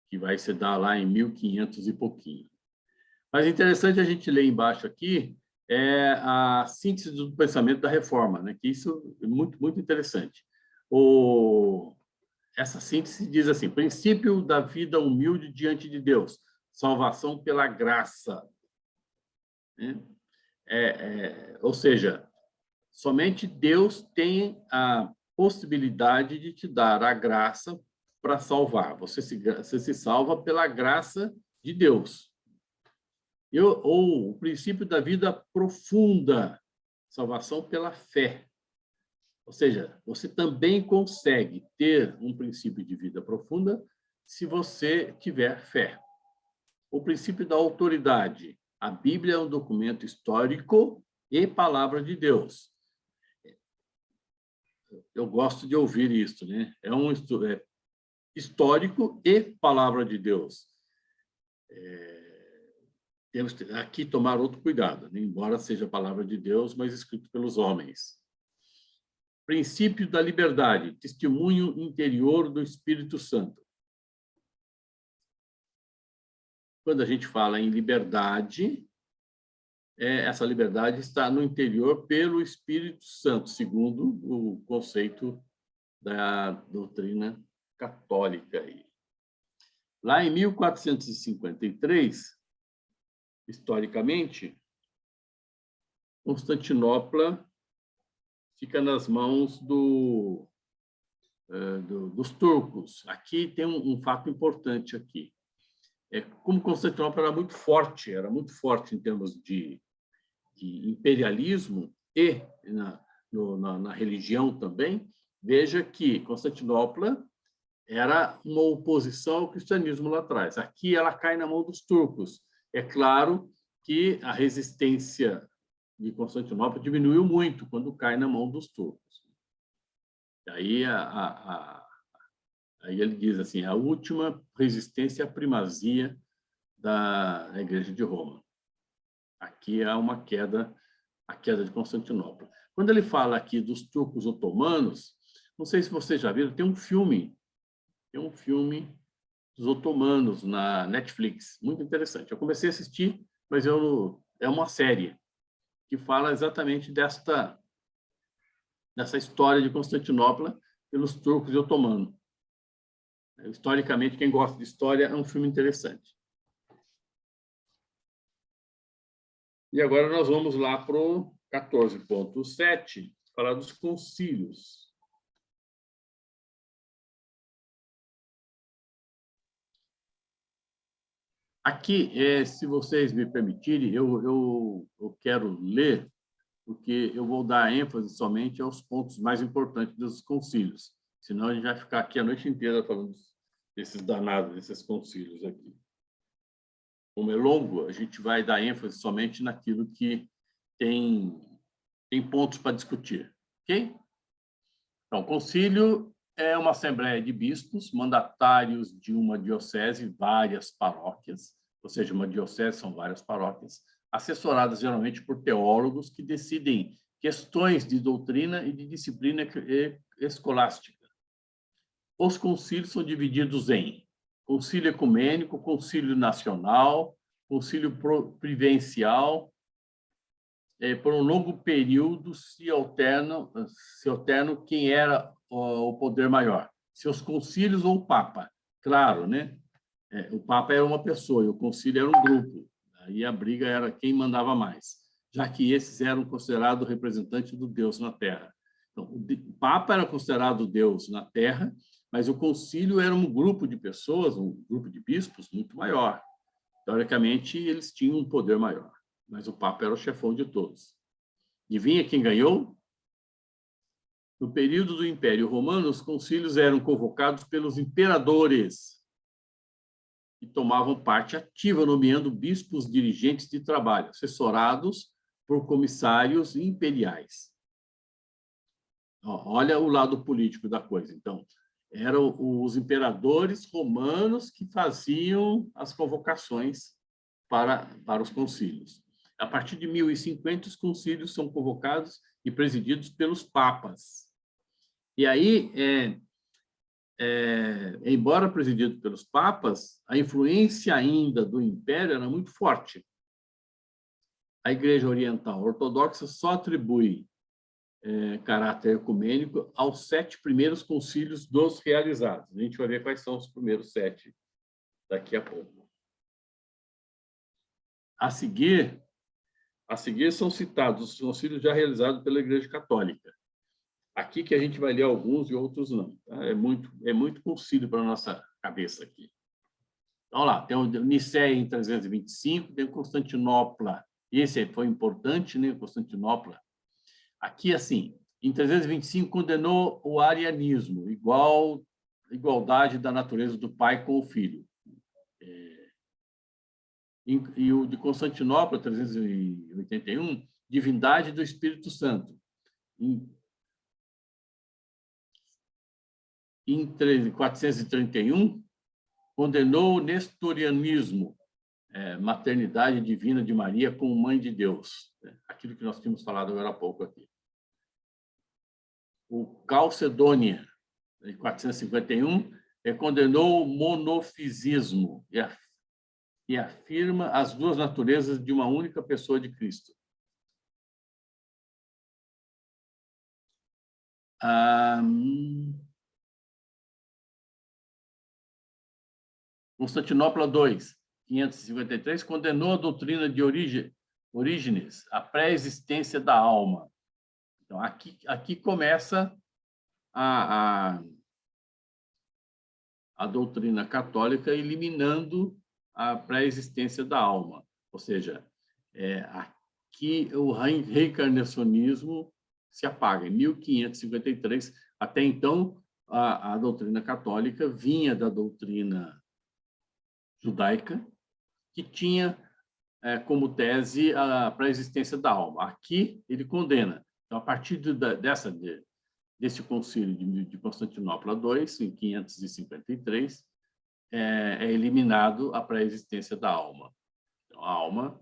que vai se dar lá em 1500 e pouquinho. Mas é interessante a gente ler embaixo aqui a síntese do pensamento da reforma, né? Que isso é muito, muito interessante. Essa síntese diz assim: princípio da vida humilde diante de Deus, salvação pela graça. Né? Ou seja, somente Deus tem a possibilidade de te dar a graça para salvar. Você se salva pela graça de Deus. Ou o princípio da vida profunda, salvação pela fé. Ou seja, você também consegue ter um princípio de vida profunda se você tiver fé. O princípio da autoridade. A Bíblia é um documento histórico e palavra de Deus. Eu gosto de ouvir isso, né? É histórico e palavra de Deus. Temos que aqui tomar outro cuidado, né? Embora seja a palavra de Deus, mas escrito pelos homens. Princípio da liberdade, testemunho interior do Espírito Santo. Quando a gente fala em liberdade, essa liberdade está no interior pelo Espírito Santo, segundo o conceito da doutrina católica. Lá em 1453, historicamente, Constantinopla fica nas mãos dos turcos. Aqui tem um fato importante aqui. Como Constantinopla era muito forte em termos de imperialismo e na religião também, veja que Constantinopla era uma oposição ao cristianismo lá atrás. Aqui ela cai na mão dos turcos. É claro que a resistência de Constantinopla diminuiu muito quando cai na mão dos turcos. Aí, aí ele diz assim: a última resistência é a primazia da Igreja de Roma. Aqui há a queda de Constantinopla. Quando ele fala aqui dos turcos otomanos, não sei se vocês já viram, tem um filme dos otomanos na Netflix, muito interessante. Eu comecei a assistir, mas é uma série que fala exatamente dessa história de Constantinopla pelos turcos e otomanos. Historicamente, quem gosta de história, é um filme interessante. E agora nós vamos lá para o 14.7, falar dos concílios. Aqui, se vocês me permitirem, eu quero ler, porque eu vou dar ênfase somente aos pontos mais importantes dos concílios. Senão a gente vai ficar aqui a noite inteira falando desses danados, desses concílios aqui. Como é longo, a gente vai dar ênfase somente naquilo que tem pontos para discutir. Ok? Então, concílio é uma assembleia de bispos, mandatários de uma diocese, várias paróquias, ou seja, uma diocese são várias paróquias, assessoradas geralmente por teólogos que decidem questões de doutrina e de disciplina escolástica. Os concílios são divididos em concílio ecumênico, concílio nacional, concílio prevencial. Por um longo período se alternam quem era o poder maior, se os concílios ou o Papa. Claro, né? O Papa era uma pessoa e o concílio era um grupo. Aí a briga era quem mandava mais, já que esses eram considerados representantes do Deus na Terra. Então, o Papa era considerado Deus na Terra, mas o concílio era um grupo de pessoas, um grupo de bispos muito maior. Teoricamente, eles tinham um poder maior, mas o Papa era o chefão de todos. Adivinha quem ganhou? No período do Império Romano, os concílios eram convocados pelos imperadores e tomavam parte ativa, nomeando bispos dirigentes de trabalho, assessorados por comissários imperiais. Olha o lado político da coisa. Então, eram os imperadores romanos que faziam as convocações para os concílios. A partir de 1050, os concílios são convocados e presididos pelos papas. E aí, embora presidido pelos papas, a influência ainda do Império era muito forte. A Igreja Oriental Ortodoxa só atribui caráter ecumênico aos 7 primeiros concílios dos realizados. A gente vai ver quais são os primeiros 7 daqui a pouco. A seguir são citados os concílios já realizados pela Igreja Católica. Aqui que a gente vai ler alguns e outros não. Tá? É muito concílio para a nossa cabeça aqui. Então, lá, tem o Nicéia em 325, tem o Constantinopla. Esse foi importante, né? Constantinopla. Aqui, assim, em 325, condenou o arianismo, igualdade da natureza do pai com o filho. E o de Constantinopla, 381, divindade do Espírito Santo. Em 431, condenou o nestorianismo, maternidade divina de Maria como mãe de Deus. Aquilo que nós tínhamos falado agora há pouco aqui. O Calcedônia, em 451, condenou o monofisismo e afirma as duas naturezas de uma única pessoa de Cristo. Constantinopla II, 553, condenou a doutrina de Orígenes, a pré-existência da alma. Então, aqui começa a doutrina católica eliminando a pré-existência da alma. Ou seja, aqui o reencarnacionismo se apaga. Em 1553, até então, a doutrina católica vinha da doutrina judaica, que tinha como tese a pré-existência da alma. Aqui, ele condena. Então, a partir desse concílio de Constantinopla II, em 553, é eliminado a pré-existência da alma. Então, a alma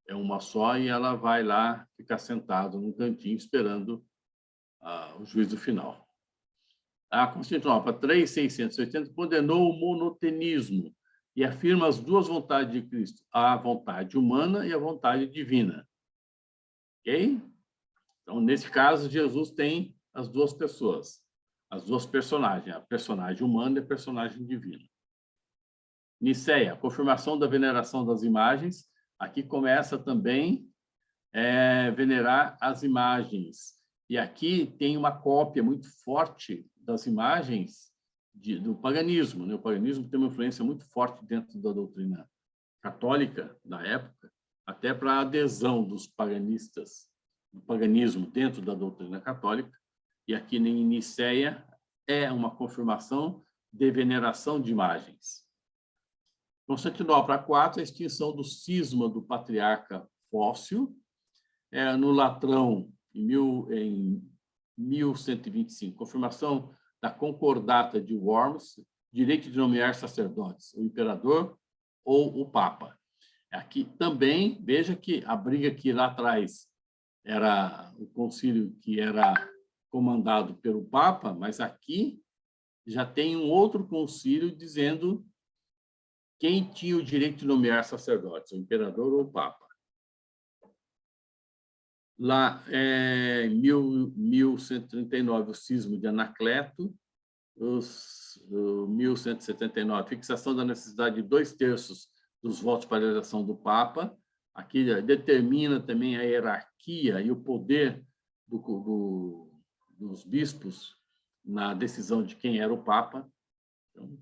é uma só e ela vai lá ficar sentada num cantinho esperando o juízo final. A Constantinopla III, 680, condenou o monoteísmo e afirma as duas vontades de Cristo, a vontade humana e a vontade divina. Ok? Então, nesse caso, Jesus tem as duas pessoas, as duas personagens, a personagem humana e a personagem divina. Nicéia, confirmação da veneração das imagens. Aqui começa também venerar as imagens. E aqui tem uma cópia muito forte das imagens do paganismo. Né? O paganismo tem uma influência muito forte dentro da doutrina católica da época, até para a adesão dos paganistas, do paganismo dentro da doutrina católica. E aqui em Nicéia é uma confirmação de veneração de imagens. Constantinopla IV, a extinção do cisma do patriarca Fócio, no Latrão, em 1125, confirmação da concordata de Worms, direito de nomear sacerdotes, o imperador ou o papa. Aqui também, veja que a briga que lá atrás era o concílio que era comandado pelo papa, mas aqui já tem um outro concílio dizendo quem tinha o direito de nomear sacerdotes, o imperador ou o papa. Lá, em 1139, o cisma de Anacleto, 1179, fixação da necessidade de 2/3 dos votos para a eleição do Papa. Aqui determina também a hierarquia e o poder dos bispos na decisão de quem era o Papa. Então,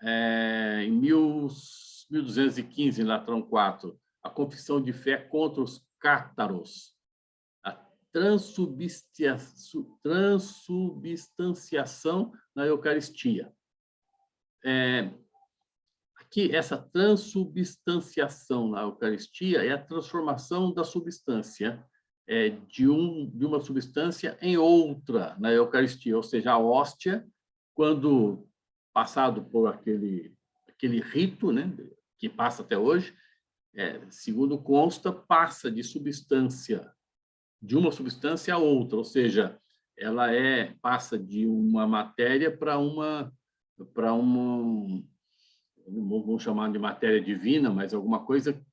em 1215, em Latrão IV, a confissão de fé contra os cátaros, a transubstanciação na Eucaristia. Aqui, essa transubstanciação na Eucaristia é a transformação da substância, de uma substância em outra na Eucaristia, ou seja, a hóstia, quando passado por aquele rito, né, que passa até hoje, segundo consta, passa de uma substância a outra, ou seja, ela passa de uma matéria para uma, vamos chamar de matéria divina, mas alguma coisa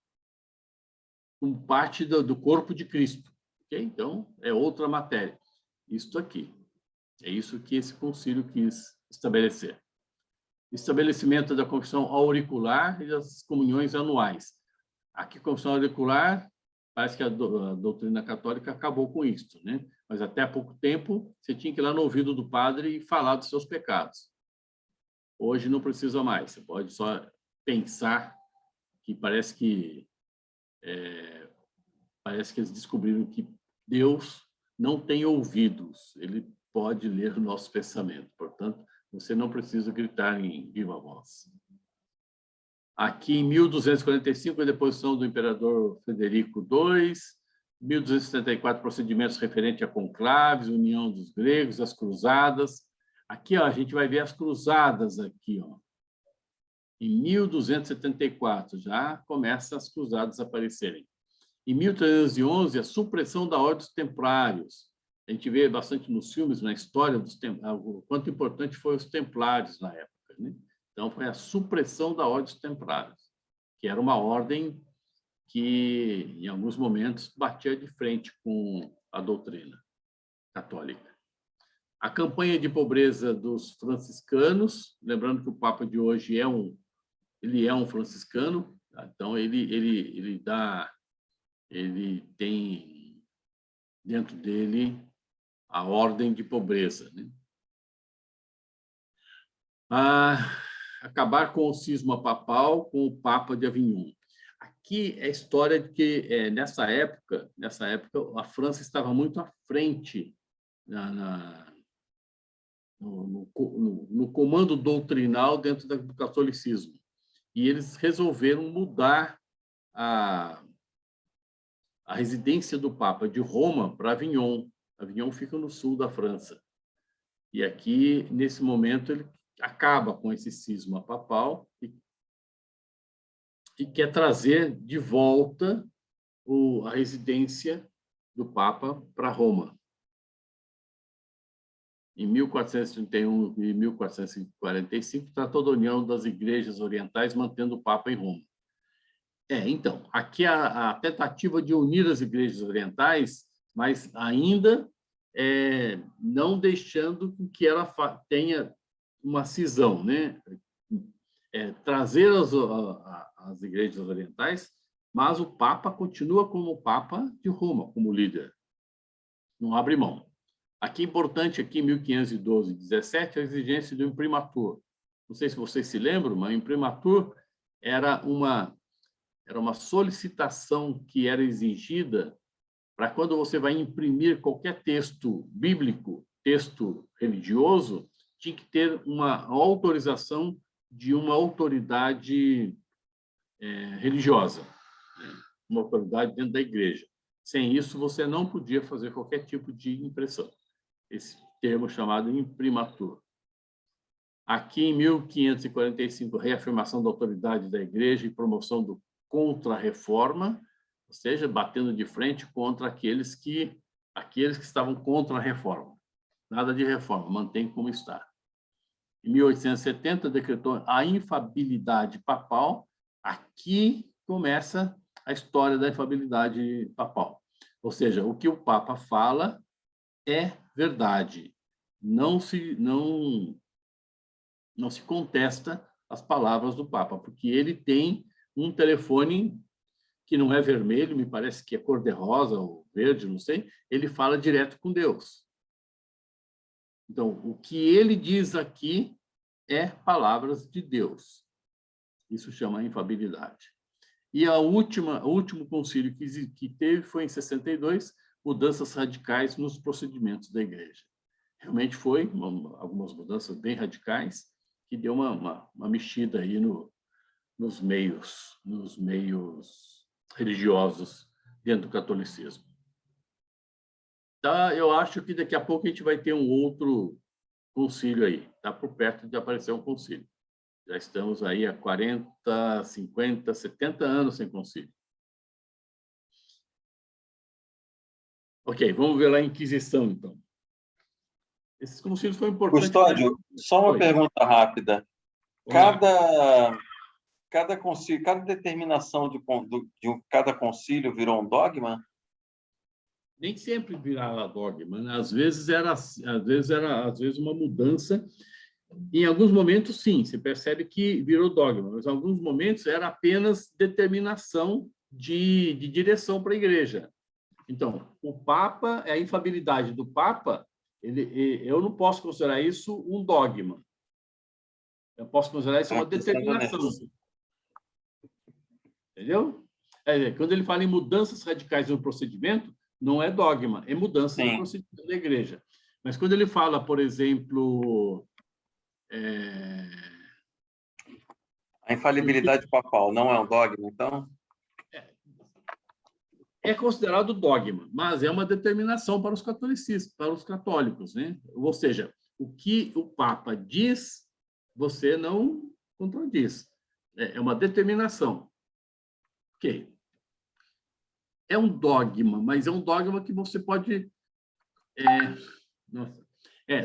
com parte do corpo de Cristo. Okay? Então, é outra matéria. Isto aqui. É isso que esse concílio quis estabelecer. Estabelecimento da confissão auricular e das comunhões anuais. Aqui, confissão auricular, parece que a doutrina católica acabou com isso, né? Mas até há pouco tempo, você tinha que ir lá no ouvido do padre e falar dos seus pecados. Hoje não precisa mais. Você pode só pensar que parece que eles descobriram que Deus não tem ouvidos. Ele pode ler o nosso pensamento. Portanto, você não precisa gritar em viva voz. Aqui, em 1245, a deposição do imperador Frederico II. 1274, procedimentos referentes a conclaves, união dos gregos, as cruzadas. Aqui, ó, a gente vai ver as cruzadas aqui, ó. Em 1274, já começam as cruzadas a aparecerem. Em 1311, a supressão da Ordem dos Templários. A gente vê bastante nos filmes, na história dos templários, o quanto importante foi os templários na época, né? Então, foi a supressão da Ordem dos Templários, que era uma ordem que, em alguns momentos, batia de frente com a doutrina católica. A campanha de pobreza dos franciscanos, lembrando que o Papa de hoje é um franciscano, tá? Então, ele tem dentro dele a ordem de pobreza, né? Acabar com o cisma papal com o Papa de Avignon. Aqui é a história de que, nessa época, a França estava muito à frente no comando doutrinal dentro do catolicismo. E eles resolveram mudar a residência do Papa de Roma para Avignon. Avignon fica no sul da França. E aqui, nesse momento, ele acaba com esse cisma papal e quer trazer de volta a residência do Papa para Roma. Em 1431 e 1445, tratou da união das igrejas orientais, mantendo o Papa em Roma. Então, aqui a tentativa de unir as igrejas orientais, mas ainda não deixando que ela tenha uma cisão, né? Trazer as igrejas orientais, mas o Papa continua como o Papa de Roma, como líder. Não abre mão. Aqui, importante, aqui, 1512 e 17, a exigência do imprimatur. Não sei se vocês se lembram, mas o imprimatur era uma solicitação que era exigida para quando você vai imprimir qualquer texto bíblico, texto religioso, tinha que ter uma autorização de uma autoridade religiosa, né? Uma autoridade dentro da igreja. Sem isso, você não podia fazer qualquer tipo de impressão. Esse termo chamado imprimatur. Aqui, em 1545, reafirmação da autoridade da igreja e promoção do contra-reforma, ou seja, batendo de frente contra aqueles que estavam contra a reforma. Nada de reforma, mantém como está. Em 1870, decretou a infabilidade papal. Aqui começa a história da infabilidade papal. Ou seja, o que o Papa fala é verdade. Não se contesta as palavras do Papa, porque ele tem um telefone que não é vermelho, me parece que é cor-de-rosa ou verde, não sei. Ele fala direto com Deus. Então, o que ele diz aqui é palavras de Deus. Isso chama infabilidade. E o último concílio que teve foi em 62, mudanças radicais nos procedimentos da igreja. Realmente foi algumas mudanças bem radicais que deu uma mexida aí nos meios religiosos dentro do catolicismo. Tá, eu acho que daqui a pouco a gente vai ter um outro concílio aí. Está por perto de aparecer um concílio. Já estamos aí há 40, 50, 70 anos sem concílio. Ok, vamos ver lá a Inquisição, então. Esses concílios foram importantes. Custódio, só uma Oi. pergunta rápida. Vamos lá. Cada concílio, cada determinação cada concílio virou um dogma? Nem sempre virava dogma, né? Às vezes era uma mudança. Em alguns momentos, sim, você percebe que virou dogma, mas em alguns momentos era apenas determinação de direção para a igreja. Então, o Papa, a infalibilidade do Papa, eu não posso considerar isso um dogma. Eu posso considerar isso uma determinação. Entendeu? Quando ele fala em mudanças radicais no procedimento, não é dogma, é mudança no procedimento da igreja. Mas quando ele fala, por exemplo... A infalibilidade papal não é um dogma, então? É considerado dogma, mas é uma determinação para os catolicistas, para os católicos, né? Ou seja, o que o Papa diz, você não contradiz. É uma determinação. Ok. É um dogma, mas é um dogma que você pode...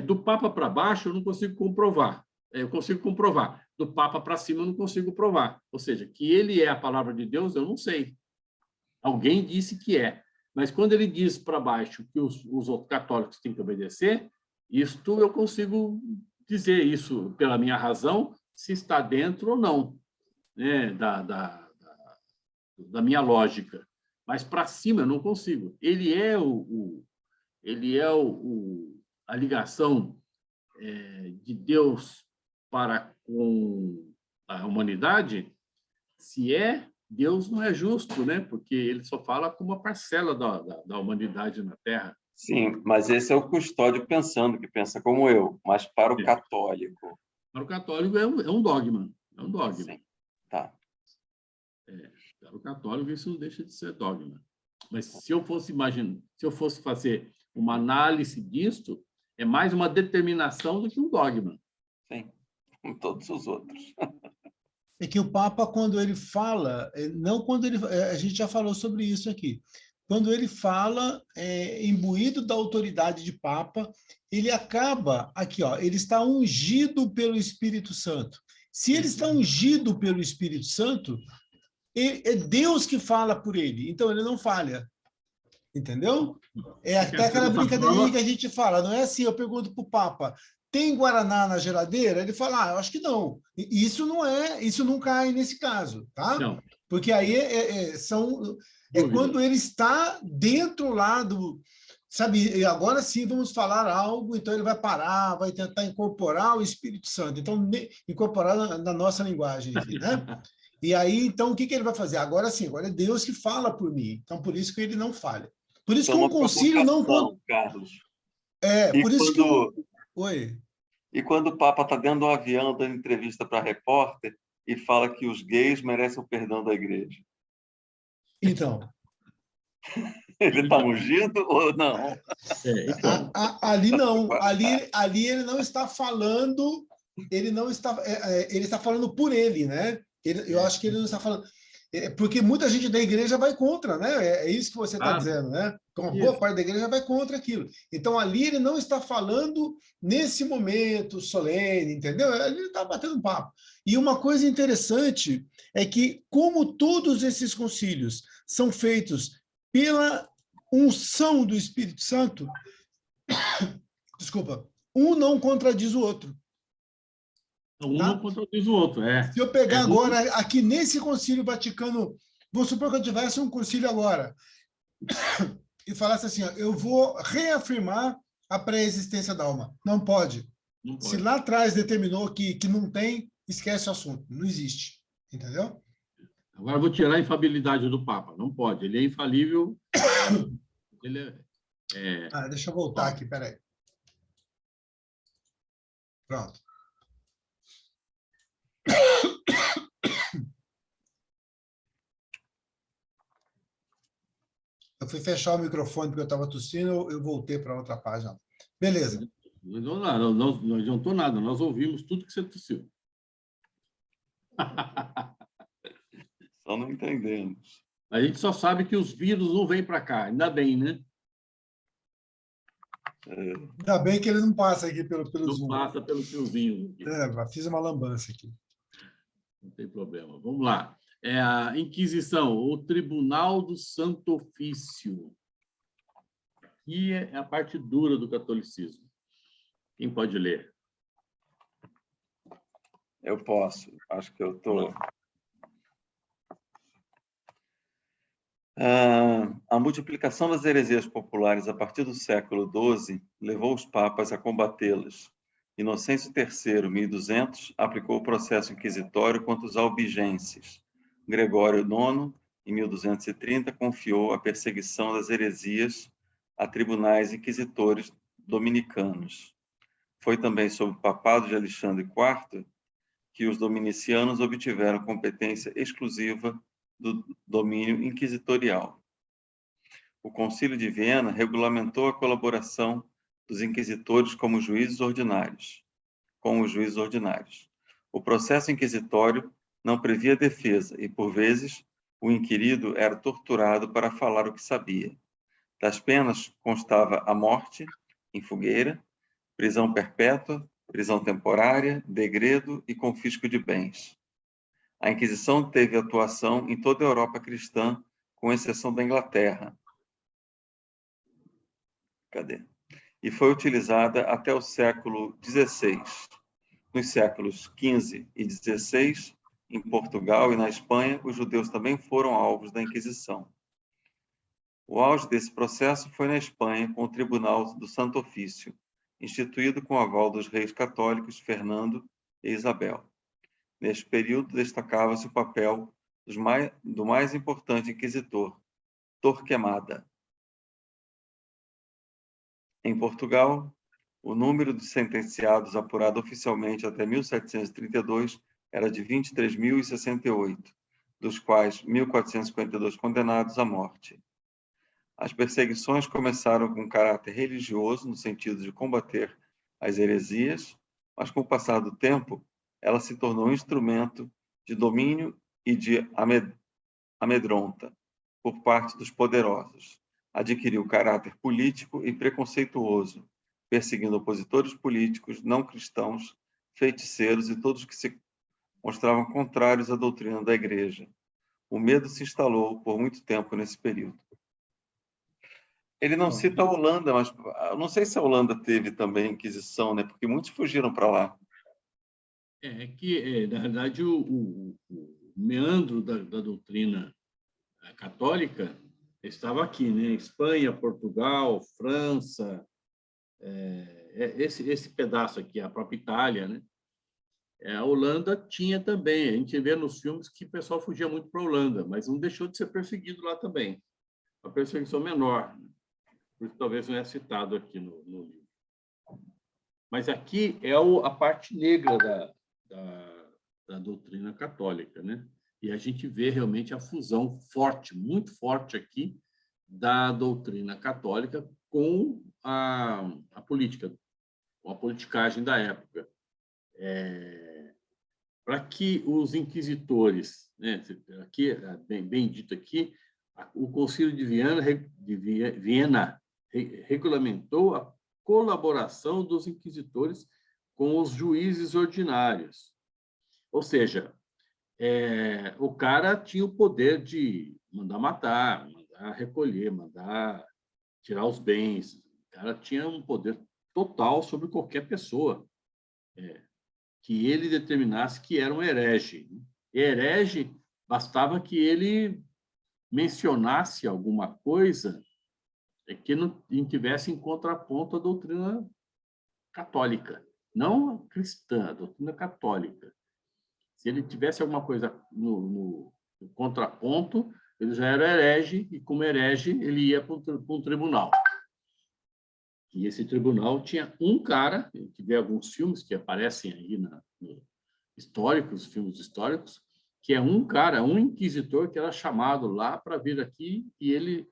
do Papa para baixo, eu não consigo comprovar. Eu consigo comprovar. Do Papa para cima, eu não consigo provar. Ou seja, que ele é a palavra de Deus, eu não sei. Alguém disse que é. Mas quando ele diz para baixo que os outros católicos têm que obedecer, isto eu consigo dizer isso pela minha razão, se está dentro ou não, né, da minha lógica. Mas para cima eu não consigo. Ele é a ligação de Deus para com a humanidade. Se Deus não é justo, né? Porque ele só fala com uma parcela da humanidade na Terra. Sim, mas esse é o Custódio pensando, que pensa como eu, mas para o católico. Para o católico é um dogma. É um dogma. Sim. Tá. Para o católico isso não deixa de ser dogma. Mas se eu fosse fazer uma análise disto, é mais uma determinação do que um dogma. Sim, como todos os outros. É que o Papa, quando ele fala, não quando ele... A gente já falou sobre isso aqui. Quando ele fala, imbuído da autoridade de Papa, ele acaba aqui, ó, ele está ungido pelo Espírito Santo. Se ele está ungido pelo Espírito Santo, é Deus que fala por ele, então ele não falha. Entendeu? É até aquela brincadeirinha que a gente fala, não é assim, eu pergunto para o Papa, tem Guaraná na geladeira? Ele fala, eu acho que não. Isso não cai nesse caso, tá? Não. Porque aí quando ele está dentro lá do... Sabe, e agora sim vamos falar algo, então ele vai parar, vai tentar incorporar o Espírito Santo. Então, incorporar na nossa linguagem aqui, né? E aí, então, o que ele vai fazer? Agora sim, agora é Deus que fala por mim. Então, por isso que ele não falha. Por isso que um concílio não... Carlos. Por isso que... Oi. E quando o Papa está dentro do avião dando entrevista para repórter e fala que os gays merecem o perdão da igreja. Então. Ele está ungido ou não? Ali não. Ali ele não está falando... Ele está falando por ele, né? Eu acho que ele não está falando... Porque muita gente da igreja vai contra, né? É isso que você está dizendo, né? Uma boa parte da igreja vai contra aquilo. Então, ali ele não está falando nesse momento solene, entendeu? Ele está batendo papo. E uma coisa interessante é que, como todos esses concílios são feitos pela unção do Espírito Santo, desculpa, um não contradiz o outro. Um não contradiz o outro, Se eu pegar agora, aqui nesse concílio Vaticano, vamos supor que eu tivesse um concílio agora, e falasse assim, ó, eu vou reafirmar a pré-existência da alma. Não pode. Não pode. Se lá atrás determinou que não tem, esquece o assunto. Não existe. Entendeu? Agora eu vou tirar a infalibilidade do Papa. Não pode. Ele é infalível. Deixa eu voltar aqui, peraí. Pronto. Eu fui fechar o microfone porque eu estava tossindo, eu voltei para outra página. Beleza. Não adiantou nada, nós ouvimos tudo que você tossiu. Só não entendemos. A gente só sabe que os vírus não vêm para cá, ainda bem, né? Ainda bem que ele não passa aqui pelo Não Zoom. passa pelo fiozinho. Fiz uma lambança aqui. Não tem problema. Vamos lá. É a Inquisição, o Tribunal do Santo Ofício. Aqui é a parte dura do catolicismo. Quem pode ler? Eu posso. Acho que eu estou... A multiplicação das heresias populares a partir do século XII levou os papas a combatê-las. Inocêncio III, 1200, aplicou o processo inquisitório contra os albigenses. Gregório IX, em 1230, confiou a perseguição das heresias a tribunais inquisitores dominicanos. Foi também sob o papado de Alexandre IV que os dominicianos obtiveram competência exclusiva do domínio inquisitorial. O Concílio de Viena regulamentou a colaboração dos inquisitores com os juízes ordinários. O processo inquisitório não previa defesa e, por vezes, o inquirido era torturado para falar o que sabia. Das penas constava a morte em fogueira, prisão perpétua, prisão temporária, degredo e confisco de bens. A Inquisição teve atuação em toda a Europa cristã, com exceção da Inglaterra. E foi utilizada até o século XVI. Nos séculos XV e XVI, em Portugal e na Espanha, os judeus também foram alvos da Inquisição. O auge desse processo foi na Espanha, com o Tribunal do Santo Ofício, instituído com o aval dos reis católicos Fernando e Isabel. Neste período, destacava-se o papel do mais importante inquisitor, Torquemada. Em Portugal, o número de sentenciados apurado oficialmente até 1732 era de 23.068, dos quais 1.452 condenados à morte. As perseguições começaram com caráter religioso, no sentido de combater as heresias, mas com o passar do tempo, ela se tornou um instrumento de domínio e de amedronta por parte dos poderosos. Adquiriu caráter político e preconceituoso, perseguindo opositores políticos, não cristãos, feiticeiros e todos que se mostravam contrários à doutrina da Igreja. O medo se instalou por muito tempo nesse período. Ele não cita a Holanda, mas eu não sei se a Holanda teve também Inquisição, né? Porque muitos fugiram para lá. É que, na verdade, o meandro da doutrina católica estava aqui, né? Espanha, Portugal, França, esse pedaço aqui, a própria Itália, né? A Holanda tinha também. A gente vê nos filmes que o pessoal fugia muito para a Holanda, mas não deixou de ser perseguido lá também. A perseguição menor, né? Por isso talvez não é citado aqui no livro. Mas aqui é a parte negra da doutrina católica, né? E a gente vê realmente a fusão forte, muito forte aqui, da doutrina católica com a política, com a politicagem da época. Para que os inquisitores, né, aqui, bem dito aqui, o Concílio de Viena regulamentou a colaboração dos inquisitores com os juízes ordinários. Ou seja, o cara tinha o poder de mandar matar, mandar recolher, mandar tirar os bens. O cara tinha um poder total sobre qualquer pessoa que ele determinasse que era um herege. E herege, bastava que ele mencionasse alguma coisa que não tivesse em contraponto à doutrina católica, não cristã, a doutrina católica. Se ele tivesse alguma coisa no contraponto, ele já era herege, e como herege, ele ia para um tribunal. E esse tribunal tinha um cara, a gente vê alguns filmes que aparecem aí históricos, filmes históricos, que é um cara, um inquisitor que era chamado lá para vir aqui, e ele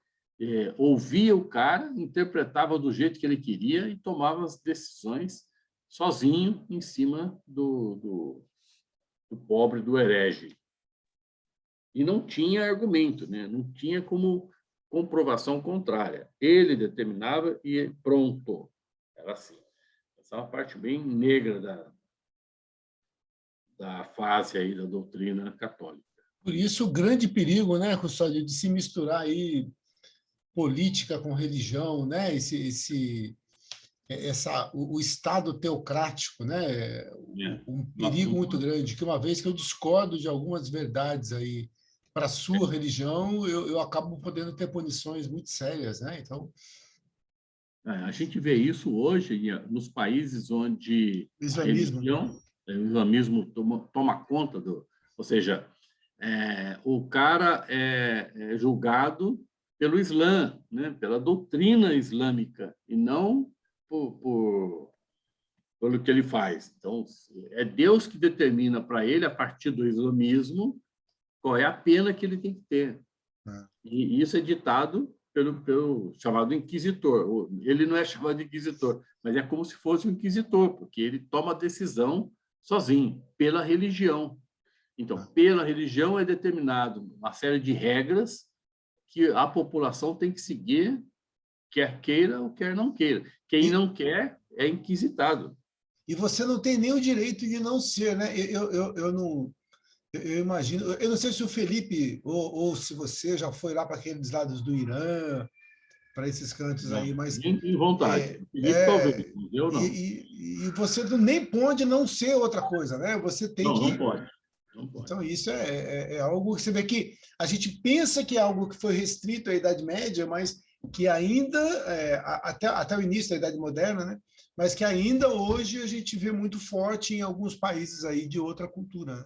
ouvia o cara, interpretava do jeito que ele queria e tomava as decisões sozinho em cima do pobre, do herege. E não tinha argumento, né? Não tinha como comprovação contrária. Ele determinava e pronto. Era assim. Essa é uma parte bem negra da fase aí da doutrina católica. Por isso, o grande perigo, né, Custódio, de se misturar aí política com religião, né? O Estado teocrático, né? Um perigo muito grande, que uma vez que eu discordo de algumas verdades aí para a sua religião, eu acabo podendo ter punições muito sérias, né? Então, a gente vê isso hoje nos países onde a islamismo, religião, o islamismo toma conta ou seja, o cara é julgado pelo Islã, né? Pela doutrina islâmica, e não pelo que ele faz. Então, é Deus que determina para ele, a partir do islamismo, qual é a pena que ele tem que ter. E isso é ditado pelo chamado inquisitor. Ele não é chamado de inquisitor, mas é como se fosse um inquisitor, porque ele toma a decisão sozinho, pela religião. Então, pela religião é determinado uma série de regras que a população tem que seguir, quer queira ou quer não queira. Quem não quer é inquisitado. E você não tem nem o direito de não ser, né? Eu não... Eu imagino, eu não sei se o Felipe ou se você já foi lá para aqueles lados do Irã, para esses cantos aí, mas nem tem vontade. Felipe talvez, eu não. E você nem pode não ser outra coisa, né? Você tem que. Não pode. Não pode. Então, isso é algo que você vê que a gente pensa que é algo que foi restrito à Idade Média, mas que ainda, até o início da Idade Moderna, né? Mas que ainda hoje a gente vê muito forte em alguns países aí de outra cultura, né?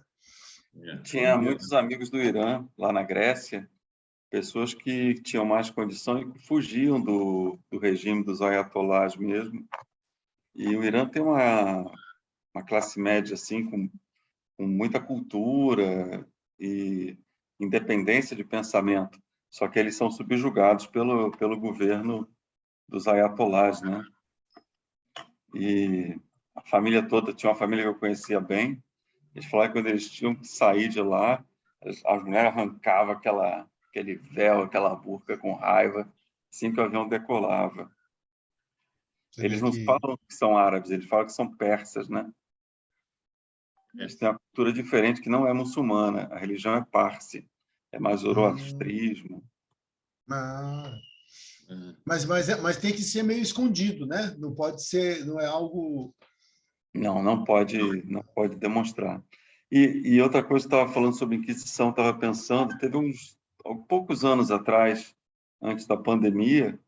Tinha muitos amigos do Irã, lá na Grécia, pessoas que tinham mais condição e que fugiam do regime dos ayatolás mesmo. E o Irã tem uma classe média assim, com muita cultura e independência de pensamento, só que eles são subjugados pelo governo dos ayatolás, né? E a família toda, tinha uma família que eu conhecia bem, eles falaram que quando eles tinham que sair de lá, as mulheres arrancavam aquele véu, aquela burca com raiva, assim que o avião decolava. Eles não falam que são árabes, eles falam que são persas, né? Eles têm uma cultura diferente que não é muçulmana. A religião é parsi, é mais zoroastrismo. Mas tem que ser meio escondido, né? Não pode ser, não é algo... Não pode demonstrar. E outra coisa, estava falando sobre Inquisição, estava pensando, teve poucos anos atrás, antes da pandemia,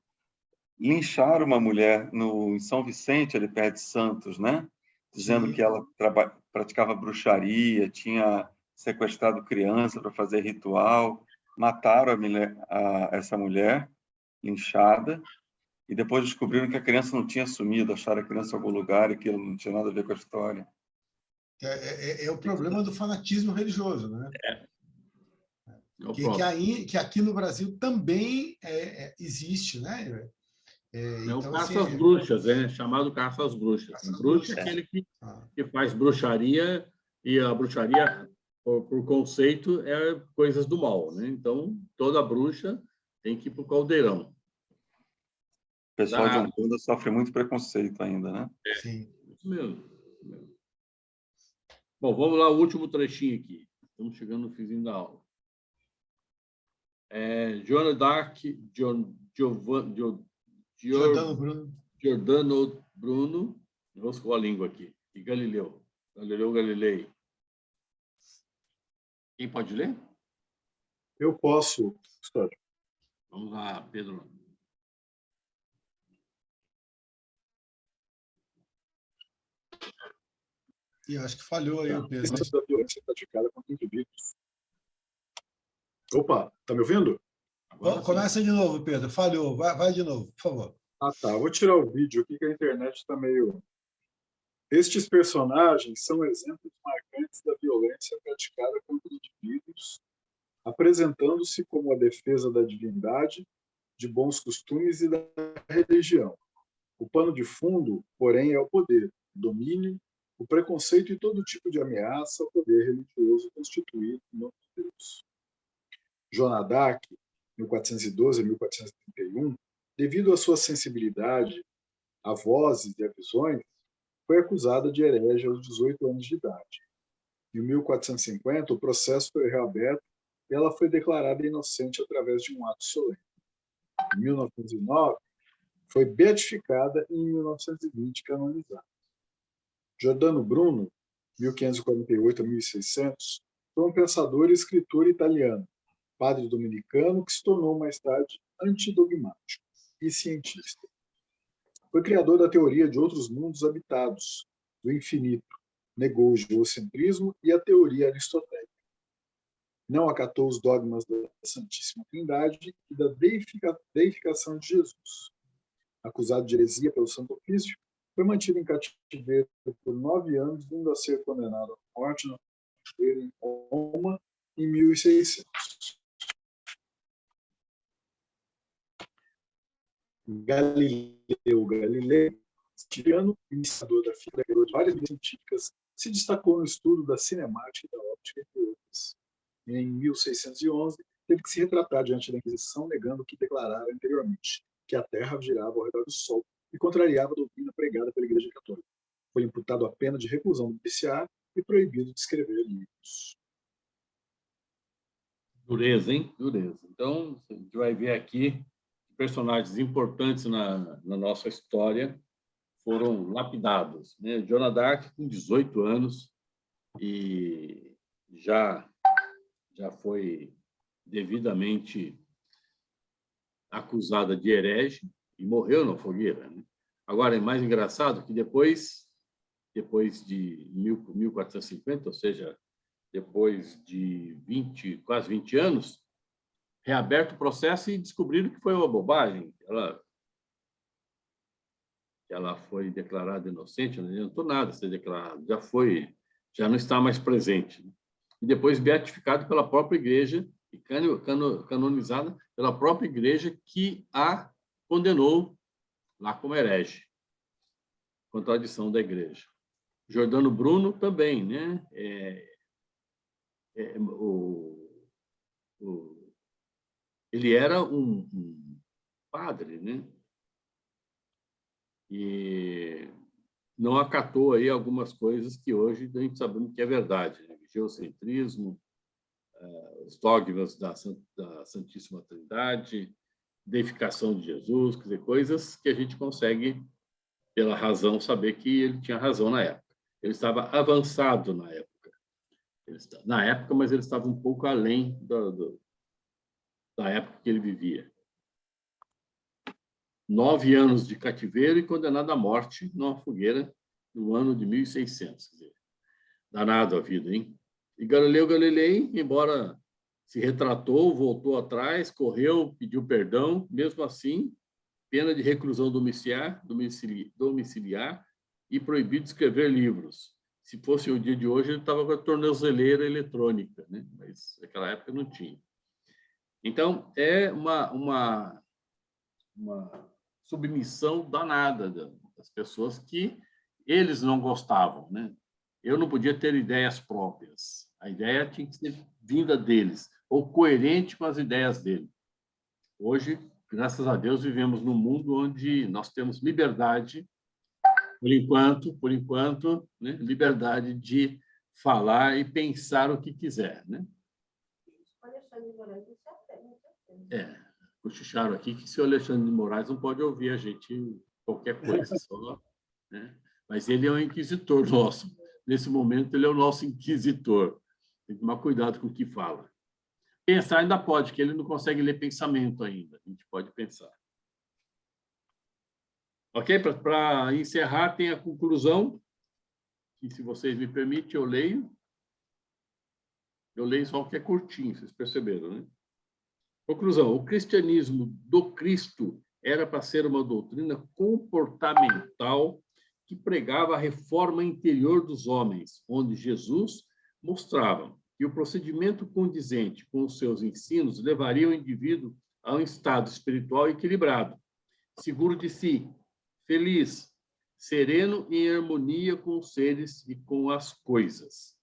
lincharam uma mulher em São Vicente, ali perto de Santos, né? Dizendo que ela praticava bruxaria, tinha sequestrado criança para fazer ritual, mataram essa mulher, linchada, e depois descobriram que a criança não tinha sumido, acharam a criança em algum lugar e aquilo não tinha nada a ver com a história. É o problema do fanatismo religioso, né? Que aqui no Brasil também existe, né? Então, o caça às bruxas, chamado caça às bruxas. Bruxa é aquele que faz bruxaria, e a bruxaria, por conceito, é coisas do mal, né? Então, toda bruxa tem que ir para o caldeirão. O pessoal de Umbanda sofre muito preconceito ainda, né? Sim. Isso mesmo. Bom, vamos lá, o último trechinho aqui. Estamos chegando no finzinho da aula. Joana d'Arc, Giordano Bruno, enroscou a língua aqui, e Galileu Galilei. Quem pode ler? Eu posso, Custódio. Vamos lá, Pedro. E acho que falhou aí o Pedro. Da violência praticada contra indivíduos. Opa, tá me ouvindo? Começa de novo, Pedro. Falhou. Vai de novo, por favor. Tá. Vou tirar o vídeo aqui, que a internet está meio... Estes personagens são exemplos marcantes da violência praticada contra indivíduos, apresentando-se como a defesa da divindade, de bons costumes e da religião. O pano de fundo, porém, é o poder, o domínio, o preconceito e todo tipo de ameaça ao poder religioso constituído em nome de Deus. Joana d'Arc, 1412 a 1431, devido à sua sensibilidade a Vozes e a Visões, foi acusada de herege aos 18 anos de idade. Em 1450, o processo foi reaberto e ela foi declarada inocente através de um ato solene. Em 1909, foi beatificada e em 1920 canonizada. Giordano Bruno, 1548 a 1600, foi um pensador e escritor italiano, padre dominicano que se tornou mais tarde antidogmático e cientista. Foi criador da teoria de outros mundos habitados, do infinito, negou o geocentrismo e a teoria aristotélica. Não acatou os dogmas da Santíssima Trindade e da deificação de Jesus. Acusado de heresia pelo Santo Ofício, foi mantido em cativeiro por 9 anos, vindo a ser condenado à morte na cativeiro em Roma em 1600. Galileu Galilei, siciliano, iniciador da física de várias leis científicas, se destacou no estudo da cinemática e da óptica, entre outras. Em 1611, teve que se retratar diante da Inquisição, negando o que declarara anteriormente, que a Terra girava ao redor do Sol e contrariava a doutrina pregada pela Igreja Católica. Foi imputado a pena de reclusão domiciliar e proibido de escrever livros. Dureza, hein? Dureza. Então, a gente vai ver aqui personagens importantes na nossa história foram lapidados, né? Joana d'Arc, com 18 anos, e já foi devidamente acusada de herege e morreu na fogueira, né? Agora, é mais engraçado que depois de 1450, ou seja, depois de quase 20 anos, reaberto o processo e descobriram que foi uma bobagem. Ela foi declarada inocente, não adiantou nada ser declarada, já não está mais presente. E depois beatificado pela própria igreja e canonizada pela própria igreja que a condenou lá como herege, contradição da igreja. Giordano Bruno também, né? Ele era um padre, né? E não acatou aí algumas coisas que hoje a gente sabe que é verdade, né? Geocentrismo, os dogmas da Santíssima Trindade, deificação de Jesus, quer dizer, coisas que a gente consegue, pela razão, saber que ele tinha razão na época. Ele estava avançado na época. Mas ele estava um pouco além da época que ele vivia. 9 anos de cativeiro e condenado à morte numa fogueira no ano de 1600. Quer dizer, danado a vida, hein? E Galileu Galilei, embora se retratou, voltou atrás, correu, pediu perdão, mesmo assim, pena de reclusão domiciliar e proibido de escrever livros. Se fosse o dia de hoje, ele estava com a tornozeleira eletrônica, né? Mas naquela época não tinha. Então, é uma submissão danada das pessoas que eles não gostavam, né? Eu não podia ter ideias próprias. A ideia tinha que ser vinda deles, ou coerente com as ideias dele. Hoje, graças a Deus, vivemos num mundo onde nós temos liberdade, por enquanto, né? Liberdade de falar e pensar o que quiser, né? Cochicharam aqui que se o Alexandre de Moraes não pode ouvir a gente qualquer coisa, só, né? Mas ele é um inquisitor nosso. Nesse momento, ele é o nosso inquisitor. Tem que tomar cuidado com o que fala. Pensar ainda pode, que ele não consegue ler pensamento ainda. A gente pode pensar. Ok? Para encerrar, tem a conclusão, que, se vocês me permitem, eu leio. Eu leio só o que é curtinho, vocês perceberam, né? Conclusão: o cristianismo do Cristo era para ser uma doutrina comportamental que pregava a reforma interior dos homens, onde Jesus mostrava que o procedimento condizente com os seus ensinos levaria o indivíduo a um estado espiritual equilibrado, seguro de si, feliz, sereno e em harmonia com os seres e com as coisas.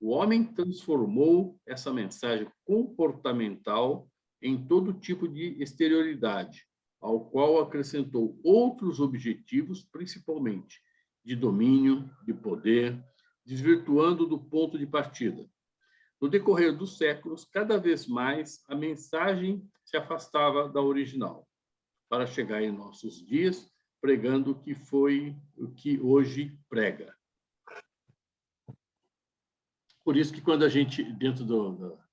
O homem transformou essa mensagem comportamental em todo tipo de exterioridade, ao qual acrescentou outros objetivos, principalmente de domínio, de poder, desvirtuando do ponto de partida. No decorrer dos séculos, cada vez mais a mensagem se afastava da original, para chegar em nossos dias pregando o que foi o que hoje prega. Por isso que quando a gente, dentro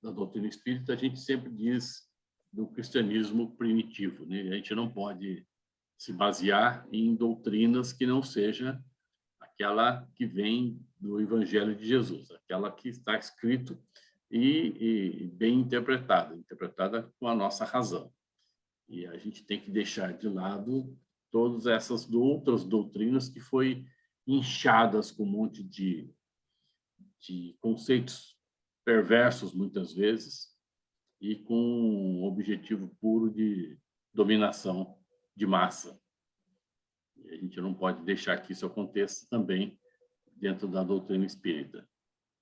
da doutrina espírita, a gente sempre diz do cristianismo primitivo, né? A gente não pode se basear em doutrinas que não seja aquela que vem do Evangelho de Jesus, aquela que está escrito e bem interpretada com a nossa razão. E a gente tem que deixar de lado todas essas outras doutrinas que foi inchadas com um monte de conceitos perversos, muitas vezes, e com um objetivo puro de dominação de massa. E a gente não pode deixar que isso aconteça também dentro da doutrina espírita.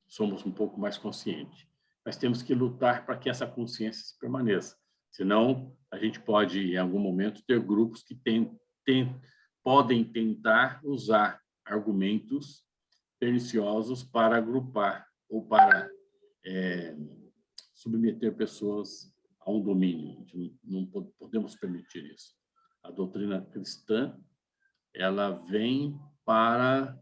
Somos um pouco mais conscientes, mas temos que lutar para que essa consciência se permaneça. Senão, a gente pode, em algum momento, ter grupos que podem tentar usar argumentos perniciosos para agrupar ou para submeter pessoas a um domínio. A gente não podemos permitir isso. A doutrina cristã, ela vem para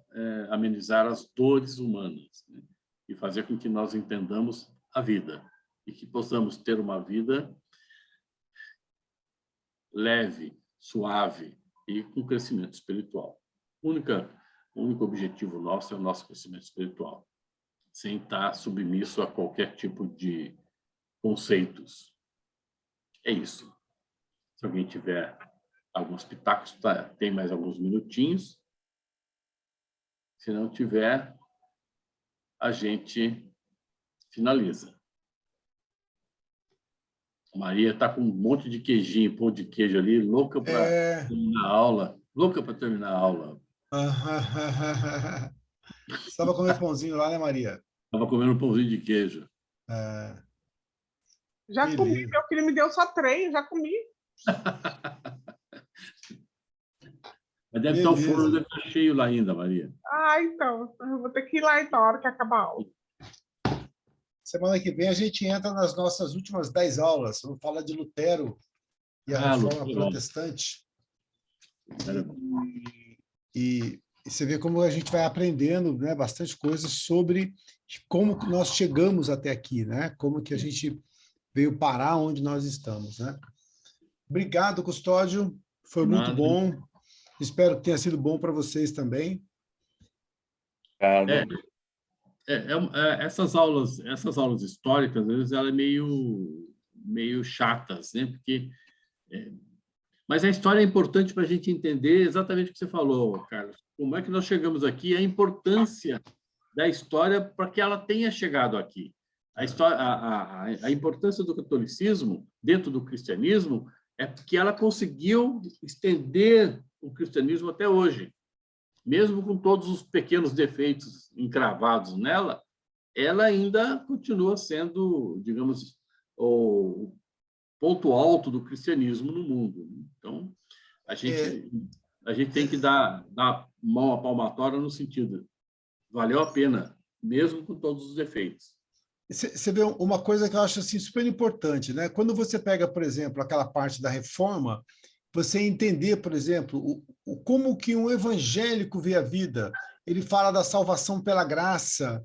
amenizar as dores humanas, né? E fazer com que nós entendamos a vida e que possamos ter uma vida leve, suave e com crescimento espiritual. O único objetivo nosso é o nosso crescimento espiritual, sem estar submisso a qualquer tipo de conceitos. É isso. Se alguém tiver alguns pitacos, tem mais alguns minutinhos. Se não tiver, a gente finaliza. A Maria está com um monte de queijinho, pão de queijo ali, louca para terminar a aula. Louca para terminar a aula. Você estava comendo pãozinho lá, né, Maria? Estava comendo um pãozinho de queijo. Já Beleza. comi, meu filho me deu só 3, já comi. Mas deve estar o forno deve estar cheio lá ainda, Maria. Então, eu vou ter que ir lá então, na hora que acabar a aula. Semana que vem a gente entra nas nossas últimas 10 aulas. Vamos falar de Lutero e a Reforma Protestante. E você vê como a gente vai aprendendo, né, bastante coisas sobre como nós chegamos até aqui, né? Como que a gente veio parar onde nós estamos, né? Obrigado, Custódio. Foi muito bom. Espero que tenha sido bom para vocês também. Essas aulas históricas, às vezes, elas meio chatas, né? Porque, mas a história é importante para a gente entender exatamente o que você falou, Carlos. Como é que nós chegamos aqui, a importância da história para que ela tenha chegado aqui. A importância do catolicismo dentro do cristianismo é que ela conseguiu estender o cristianismo até hoje. Mesmo com todos os pequenos defeitos encravados nela, ela ainda continua sendo, digamos, o ponto alto do cristianismo no mundo. Então, a gente tem que dar mão à palmatória no sentido, valeu a pena, mesmo com todos os defeitos. Você vê uma coisa que eu acho assim, super importante, né? Quando você pega, por exemplo, aquela parte da reforma, você entender, por exemplo, como que um evangélico vê a vida. Ele fala da salvação pela graça,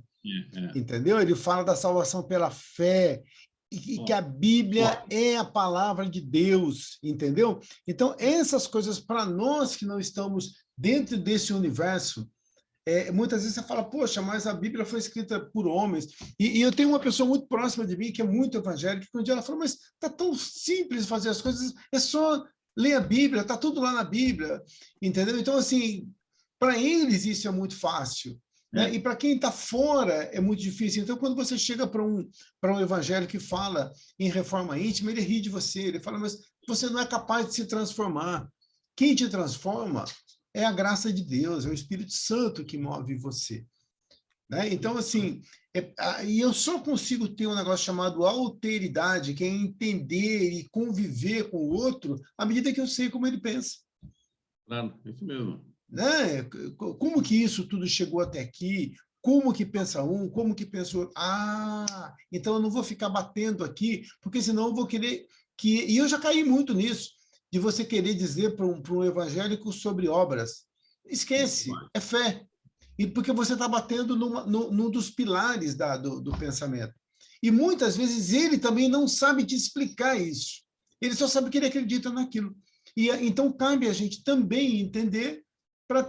entendeu? Ele fala da salvação pela fé, e que a Bíblia é a palavra de Deus, entendeu? Então, essas coisas, para nós que não estamos dentro desse universo, muitas vezes você fala, poxa, mas a Bíblia foi escrita por homens. E eu tenho uma pessoa muito próxima de mim, que é muito evangélica, que um dia ela falou, mas está tão simples fazer as coisas, é só ler a Bíblia, está tudo lá na Bíblia, entendeu? Então, assim, para eles isso é muito fácil, né? E para quem está fora é muito difícil. Então, quando você chega para um evangélico que fala em reforma íntima, ele ri de você, ele fala, mas você não é capaz de se transformar. Quem te transforma é a graça de Deus, é o Espírito Santo que move você. né? Então, assim, e eu só consigo ter um negócio chamado alteridade, que é entender e conviver com o outro à medida que eu sei como ele pensa. Claro, isso mesmo. Né? Como que isso tudo chegou até aqui? Como que pensa um? Como que pensa o outro? Ah, então eu não vou ficar batendo aqui, porque senão eu vou querer que... E eu já caí muito nisso, de você querer dizer para um evangélico sobre obras. Esquece, é fé. E porque você está batendo num dos pilares do pensamento. E muitas vezes ele também não sabe te explicar isso. Ele só sabe que ele acredita naquilo. E então cabe a gente também entender para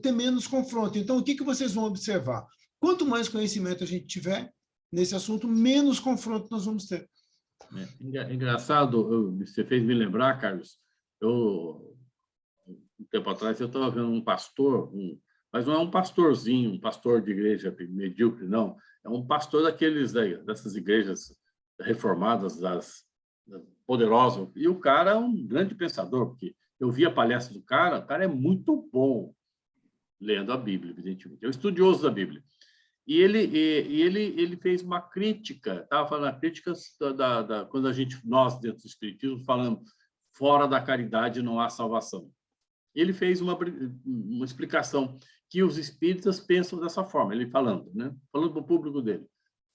ter menos confronto. Então, o que vocês vão observar? Quanto mais conhecimento a gente tiver nesse assunto, menos confronto nós vamos ter. Engraçado, você fez me lembrar, Carlos, um tempo atrás eu estava vendo um pastor, mas não é um pastorzinho, um pastor de igreja medíocre, não. É um pastor dessas igrejas reformadas, das poderosas. E o cara é um grande pensador, porque eu vi a palestra do cara, o cara é muito bom lendo a Bíblia, evidentemente. É um estudioso da Bíblia. E ele fez uma crítica, estava falando críticas quando nós, dentro do Espiritismo, falamos fora da caridade não há salvação. Ele fez uma explicação que os espíritas pensam dessa forma, ele falando para o público dele,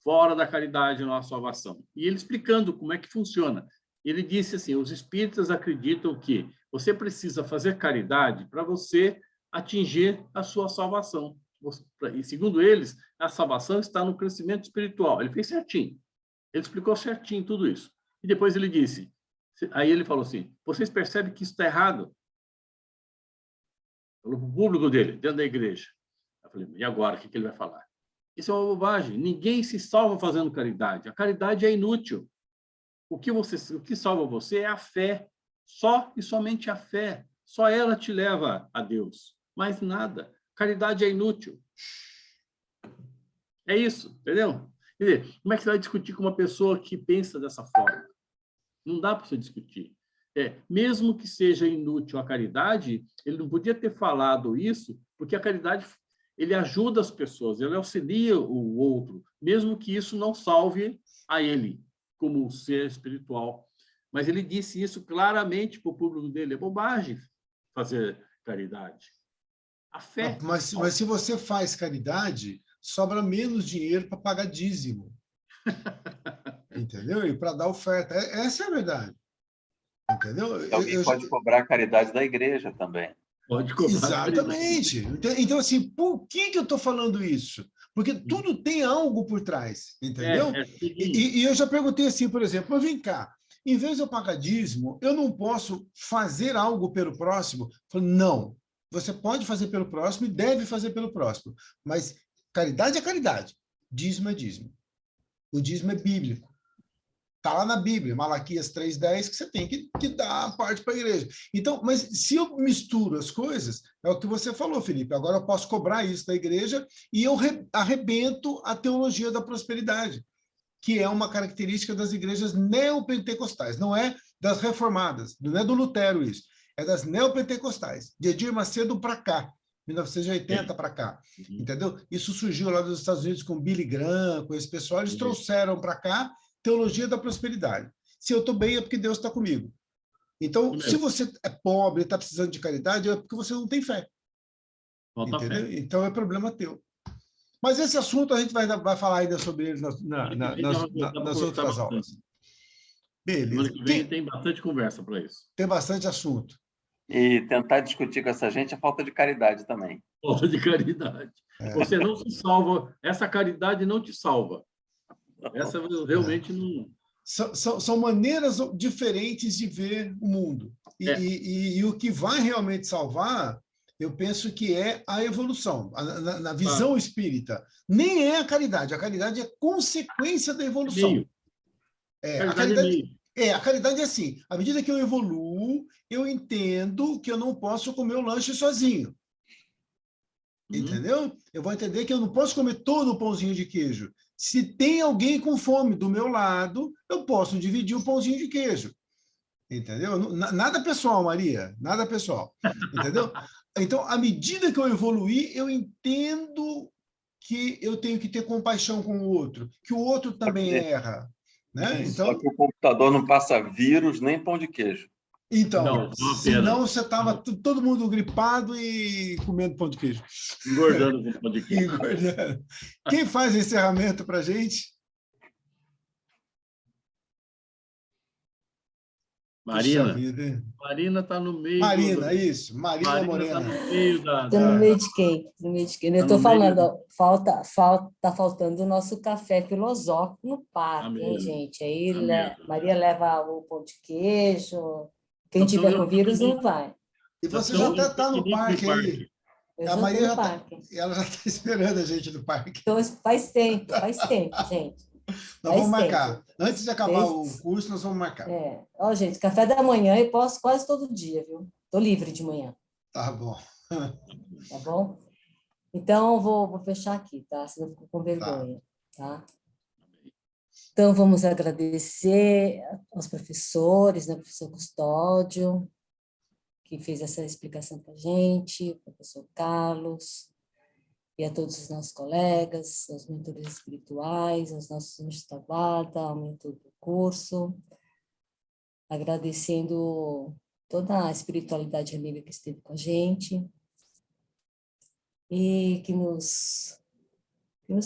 fora da caridade não há salvação. E ele explicando como é que funciona. Ele disse assim, os espíritas acreditam que você precisa fazer caridade para você atingir a sua salvação. E, segundo eles, a salvação está no crescimento espiritual. Ele fez certinho. Ele explicou certinho tudo isso. E depois ele disse, aí ele falou assim, vocês percebem que isso está errado? Falou para o público dele, dentro da igreja. Eu falei, e agora, o que ele vai falar? Isso é uma bobagem. Ninguém se salva fazendo caridade. A caridade é inútil. O que salva você é a fé. Só e somente a fé. Só ela te leva a Deus. Mais nada. Caridade é inútil. É isso, entendeu? Quer dizer, como é que você vai discutir com uma pessoa que pensa dessa forma? Não dá para você discutir. Mesmo que seja inútil a caridade, ele não podia ter falado isso, porque a caridade ele ajuda as pessoas, ele auxilia o outro, mesmo que isso não salve a ele, como ser espiritual. Mas ele disse isso claramente para o público dele, é bobagem fazer caridade. A fé... Mas se você faz caridade, sobra menos dinheiro para pagar dízimo. Entendeu? E para dar oferta. Essa é a verdade. Entendeu? Alguém pode cobrar a caridade da igreja também. Pode cobrar. Exatamente. Então, assim, por que eu estou falando isso? Porque tudo tem algo por trás, entendeu? E eu já perguntei assim, por exemplo, mas vem cá, em vez de eu pagar dízimo, eu não posso fazer algo pelo próximo? Eu falo, não, você pode fazer pelo próximo e deve fazer pelo próximo, mas caridade é caridade, dízimo é dízimo. O dízimo é bíblico. Está lá na Bíblia, Malaquias 3,10, que você tem que dar a parte para a igreja. Então, mas se eu misturo as coisas, é o que você falou, Felipe, agora eu posso cobrar isso da igreja e eu arrebento a teologia da prosperidade, que é uma característica das igrejas neopentecostais, não é das reformadas, não é do Lutero isso, é das neopentecostais, de Edir Macedo para cá, 1980 para cá, entendeu? Isso surgiu lá dos Estados Unidos com Billy Graham, com esse pessoal, eles trouxeram para cá teologia da prosperidade. Se eu estou bem, é porque Deus está comigo. Então, se você é pobre e está precisando de caridade, é porque você não tem fé. Entendeu? Fé. Então, é problema teu. Mas esse assunto a gente vai falar ainda sobre ele nas outras aulas. Beleza. Tem bastante conversa para isso. Tem bastante assunto. E tentar discutir com essa gente é falta de caridade também. Falta de caridade. Você não se salva. Essa caridade não te salva. Essa realmente não... São maneiras diferentes de ver o mundo. E o que vai realmente salvar, eu penso que é a evolução, na visão espírita. Nem é a caridade é consequência da evolução. A caridade é assim, à medida que eu evoluo, eu entendo que eu não posso comer o lanche sozinho. Entendeu? Eu vou entender que eu não posso comer todo o pãozinho de queijo. Se tem alguém com fome do meu lado, eu posso dividir o pãozinho de queijo. Entendeu? Nada pessoal, Maria. Nada pessoal. Entendeu? Então, à medida que eu evoluir, eu entendo que eu tenho que ter compaixão com o outro, que o outro também erra. Né? Então, só que o computador não passa vírus nem pão de queijo. Então, Não, senão você estava todo mundo gripado e comendo pão de queijo. Engordando com pão de queijo. Engordando. Quem faz o encerramento para a gente? Marina. Vida, Marina está no meio. Marina, isso. Marina Morena. Está no meio da. Estou no meio de quem? No meio de quem? Eu estou falando, ó, tá faltando o nosso café filosófico no parque, hein, gente? Aí Maria leva o pão de queijo. Quem tiver com vírus não vai. E você já está no parque aí. A Maria ela já está esperando a gente no parque. Então, faz tempo, gente. Nós vamos marcar. Antes de acabar o curso, nós vamos marcar. Ó, gente, café da manhã eu posso quase todo dia, viu? Estou livre de manhã. Tá bom. Tá bom? Então, vou fechar aqui, tá? Senão eu fico com vergonha, tá? Então, vamos agradecer aos professores, né? Professor Custódio, que fez essa explicação para a gente, o professor Carlos, e a todos os nossos colegas, aos mentores espirituais, aos nossos anjos da guarda, ao mentor do curso, agradecendo toda a espiritualidade amiga que esteve com a gente e que nos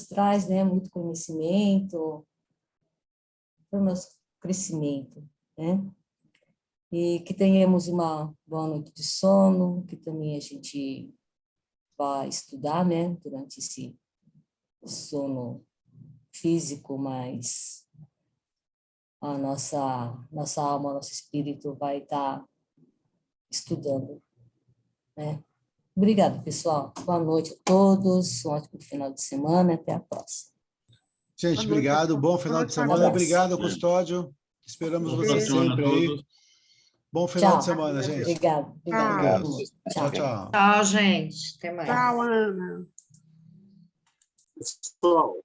traz, né, muito conhecimento para o nosso crescimento, né? E que tenhamos uma boa noite de sono, que também a gente vai estudar, né, durante esse sono físico, mas a nossa alma, nosso espírito vai estar estudando, né? Obrigada, pessoal. Boa noite a todos, um ótimo final de semana, até a próxima. Gente, obrigado, bom final de semana. Obrigado, Custódio. Esperamos você sempre aí. Bom final de semana, gente. Obrigado. Tchau, tchau. Tchau, gente. Até mais. Tchau, Ana. Pessoal,